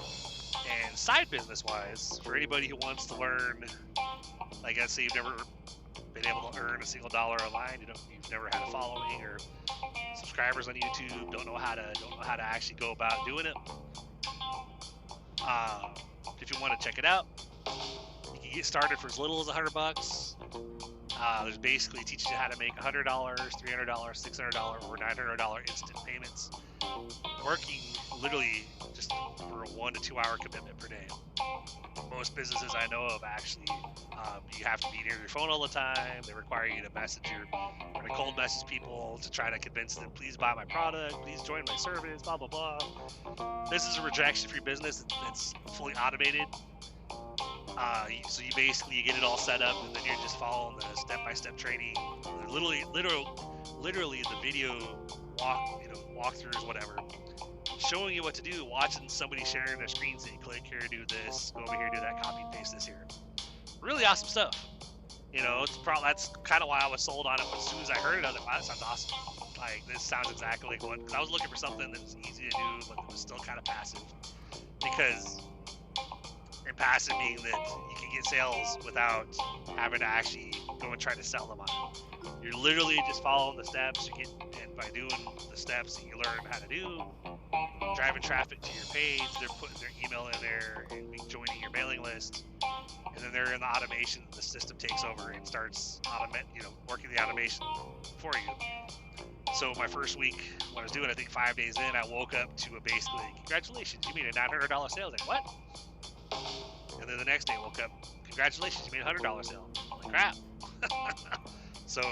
And side business-wise, for anybody who wants to learn, like I say, you've never been able to earn a single dollar online, you've never had a following or subscribers on YouTube, don't know how to actually go about doing it. If you want to check it out, you can get started for as little as $100. There's basically teaches you how to make $100, $300, $600, or $900 instant payments, working literally just for a 1 to 2 hour commitment per day. Most businesses I know of actually, you have to be near your phone all the time. They require you to cold message people to try to convince them, please buy my product, please join my service, blah, blah, blah. This is a rejection-free business. It's fully automated. So you get it all set up, and then you're just following the step-by-step training. Literally the video walkthroughs, whatever, showing you what to do, watching somebody sharing their screen saying, click here, do this, go over here, do that, copy and paste this here. Really awesome stuff. That's kind of why I was sold on it. As soon as I heard it, I was like, wow, that sounds awesome. Like, this sounds exactly like one, because I was looking for something that was easy to do, but that was still kind of passive. And passive being that you can get sales without having to actually go and try to sell them on it. You're literally just following the steps, and by doing the steps that you learn how to do, driving traffic to your page, they're putting their email in there and joining your mailing list, and then they're in the automation. The system takes over and starts working the automation for you. So my first week, when I was doing, I think 5 days in, I woke up to basically, congratulations, you made a $900 sale. I was like, what? And then the next day I woke up, congratulations, you made a $100 sale. I'm like, crap. So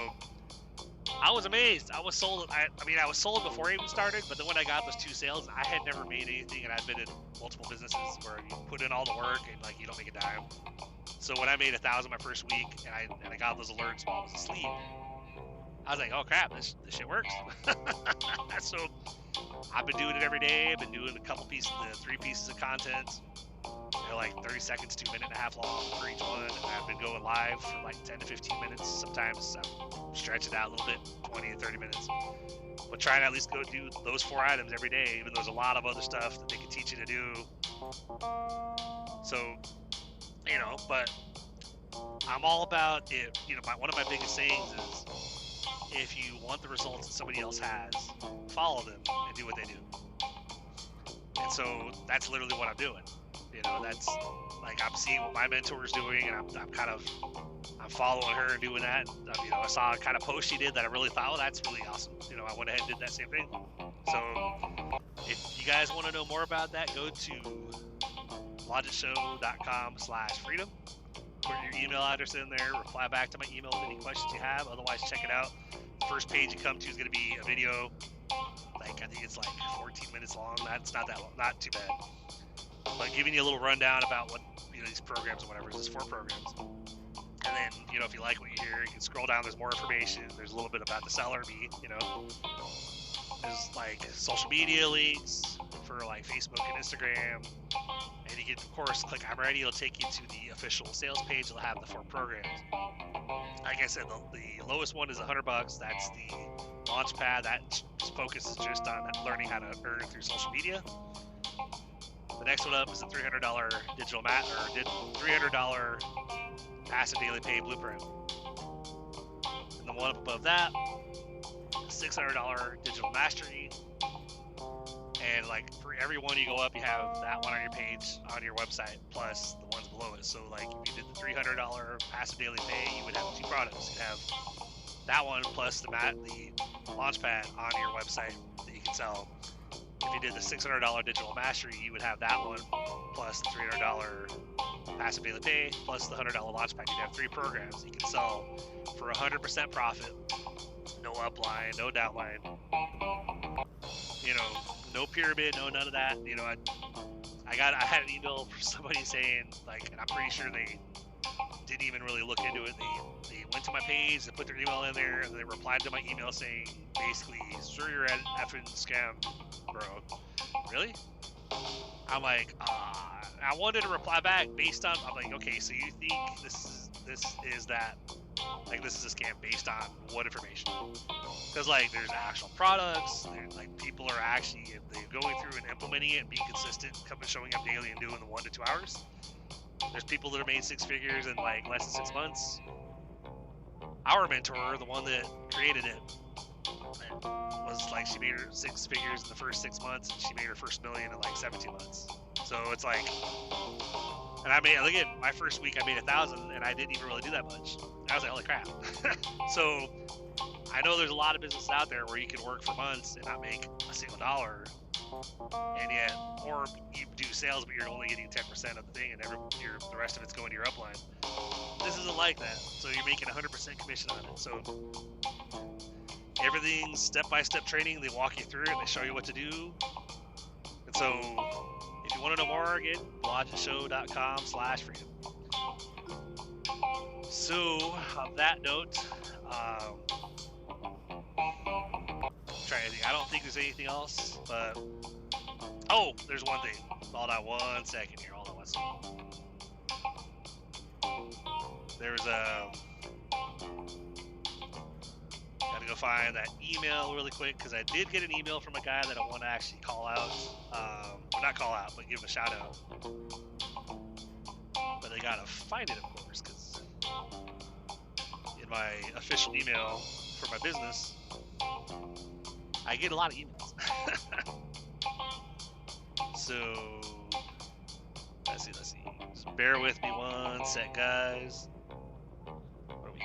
I was amazed. I was sold. I mean, I was sold before I even started, but then when I got those 2 sales, I had never made anything, and I've been in multiple businesses where you put in all the work and like you don't make a dime. So when I made 1,000 my first week, and I got those alerts while I was asleep, I was like, oh crap, this shit works. So I've been doing it every day. I've been doing a couple pieces, 3 pieces of content. They're like 30 seconds to a minute and a half long for each one. And I've been going live for like 10 to 15 minutes. Sometimes I'm stretching it out a little bit, 20 to 30 minutes. But trying to at least go do those 4 items every day, even though there's a lot of other stuff that they can teach you to do. So, you know, but I'm all about it. You know, one of my biggest sayings is, if you want the results that somebody else has, follow them and do what they do. And so that's literally what I'm doing. You know, that's like, I'm seeing what my mentor's doing, and I'm following her and doing that. You know, I saw a kind of post she did that I really thought, oh, that's really awesome. You know, I went ahead and did that same thing. So if you guys want to know more about that, go to logicshow.com/freedom. Put your email address in there, reply back to my email with any questions you have. Otherwise, check it out. The first page you come to is going to be a video. Like, I think it's like 14 minutes long. That's not that long, not too bad. But giving you a little rundown about what, you know, these programs or whatever. There's 4 programs. And then, you know, if you like what you hear, you can scroll down. There's more information. There's a little bit about the seller, me, you know. There's like social media links for like Facebook and Instagram. And you can, of course, click I'm ready. It'll take you to the official sales page. It'll have the 4 programs. Like I said, the lowest one is $100. That's the Launchpad. That focuses just on learning how to earn through social media. The next one up is a $300 digital $300 passive daily pay blueprint. And the one up above that, $600 digital mastery. And like for every one you go up, you have that one on your page on your website plus the ones below it. So like if you did the $300 passive daily pay, you would have 2 products. You'd have that one plus the Launchpad on your website that you can sell. If you did the $600 digital mastery, you would have that one plus the $300 passive daily pay plus the $100 Launchpad. You'd have 3 programs you can sell for 100% profit. No upline, no downline. You know, no pyramid, no none of that. You know, I had an email from somebody saying, like, and I'm pretty sure they didn't even really look into it. They went to my page, they put their email in there, and they replied to my email saying, basically, sure, you're an effing scam, bro. Really? I'm like, I wanted to reply back based on, I'm like, okay, so you think this is that, like, this is a scam based on what information? Because, like, there's actual products, like, people are actually, if they're going through and implementing it and being consistent, showing up daily and doing the 1 to 2 hours. There's people that are made 6 figures in, like, less than 6 months. Our mentor, the one that created it, was like, she made her 6 figures in the first 6 months, and she made her first $1 million in like 17 months. So it's like, and I made, again, my first week I made 1,000, and I didn't even really do that much. And I was like, holy crap. So I know there's a lot of businesses out there where you can work for months and not make a single dollar, and yet, or you do sales, but you're only getting 10% of the thing, and the rest of it's going to your upline. This isn't like that. So you're making 100% commission on it. So everything's step-by-step training. They walk you through it, and they show you what to do. And so if you want to know more, again, logicshow.com/freedom. So on that note, trying to think. I don't think there's anything else, but there's one thing. Hold on 1 second here. Hold on 1 second. There's gotta go find that email really quick, because I did get an email from a guy that I want to actually call out. Well, not call out, but give him a shout out. But I gotta find it, of course, because in my official email for my business, I get a lot of emails. So let's see. So bear with me 1 sec, guys. What are we?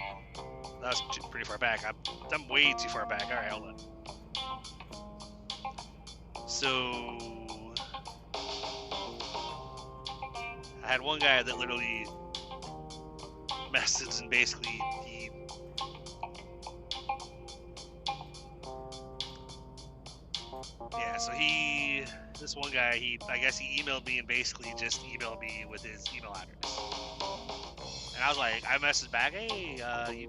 That's pretty far back. I'm way too far back. All right, hold on. So I had one guy that literally messaged and basically this one guy, I guess he emailed me and basically just emailed me with his email address. And I was like, I messaged back, hey, so I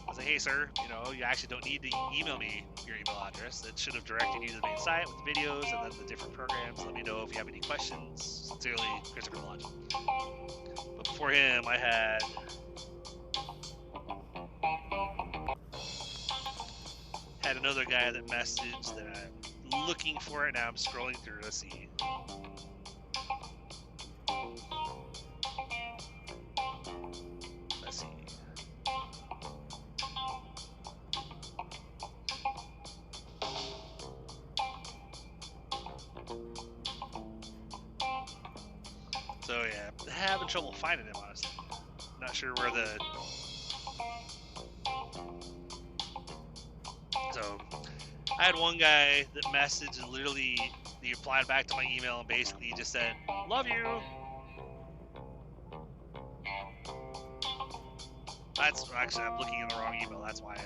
was like, hey, sir, you actually don't need to email me your email address. It should have directed you to the main site with the videos and then the different programs. Let me know if you have any questions. Sincerely, Christopher Logic. But before him, I had another guy that messaged that I'm looking for it now. I'm scrolling through. Let's see. So yeah, having trouble finding him, honestly. Not sure where So I had one guy that messaged and literally he replied back to my email and basically just said, "Love you." That's actually, I'm looking in the wrong email. That's why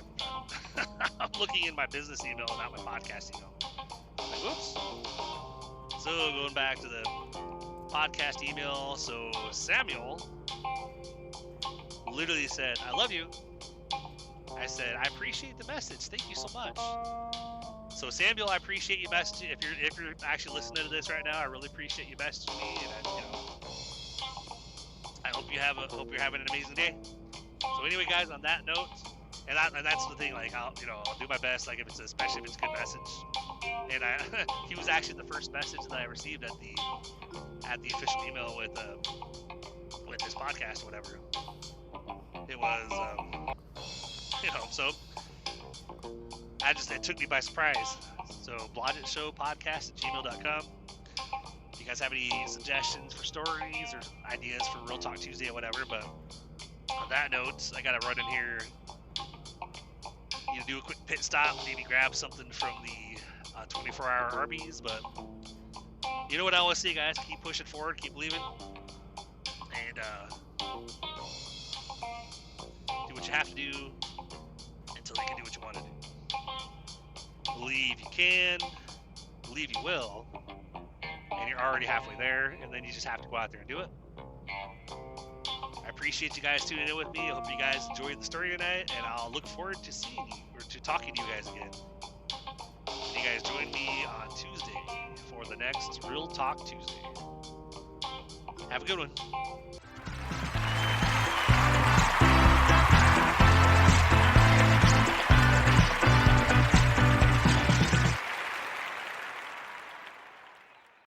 I'm looking in my business email and not my podcast email. Like, whoops. So going back to the podcast email, so Samuel literally said, "I love you." I said, "I appreciate the message. Thank you so much." So Samuel, I appreciate you messaging. If you're actually listening to this right now, I really appreciate you messaging me, and I hope you're having an amazing day. So anyway, guys, on that note, and that's the thing, like I'll do my best, like especially if it's a good message. And he was actually the first message that I received at the official email with this podcast or whatever. It was so it took me by surprise. So blodgetshowpodcast@gmail.com. If you guys have any suggestions for stories or ideas for Real Talk Tuesday or whatever, but on that note, I gotta run in here, do a quick pit stop, maybe grab something from the 24-hour Arby's, but you know what I always say, guys, keep pushing forward, keep believing, and do what you have to do until you can do what you want to do. Believe you can, believe you will, and you're already halfway there, and then you just have to go out there and do it. I appreciate you guys tuning in with me. I hope you guys enjoyed the story tonight, and I'll look forward to seeing you, or to talking to you guys again. And you guys join me on Tuesday for the next Real Talk Tuesday. Have a good one.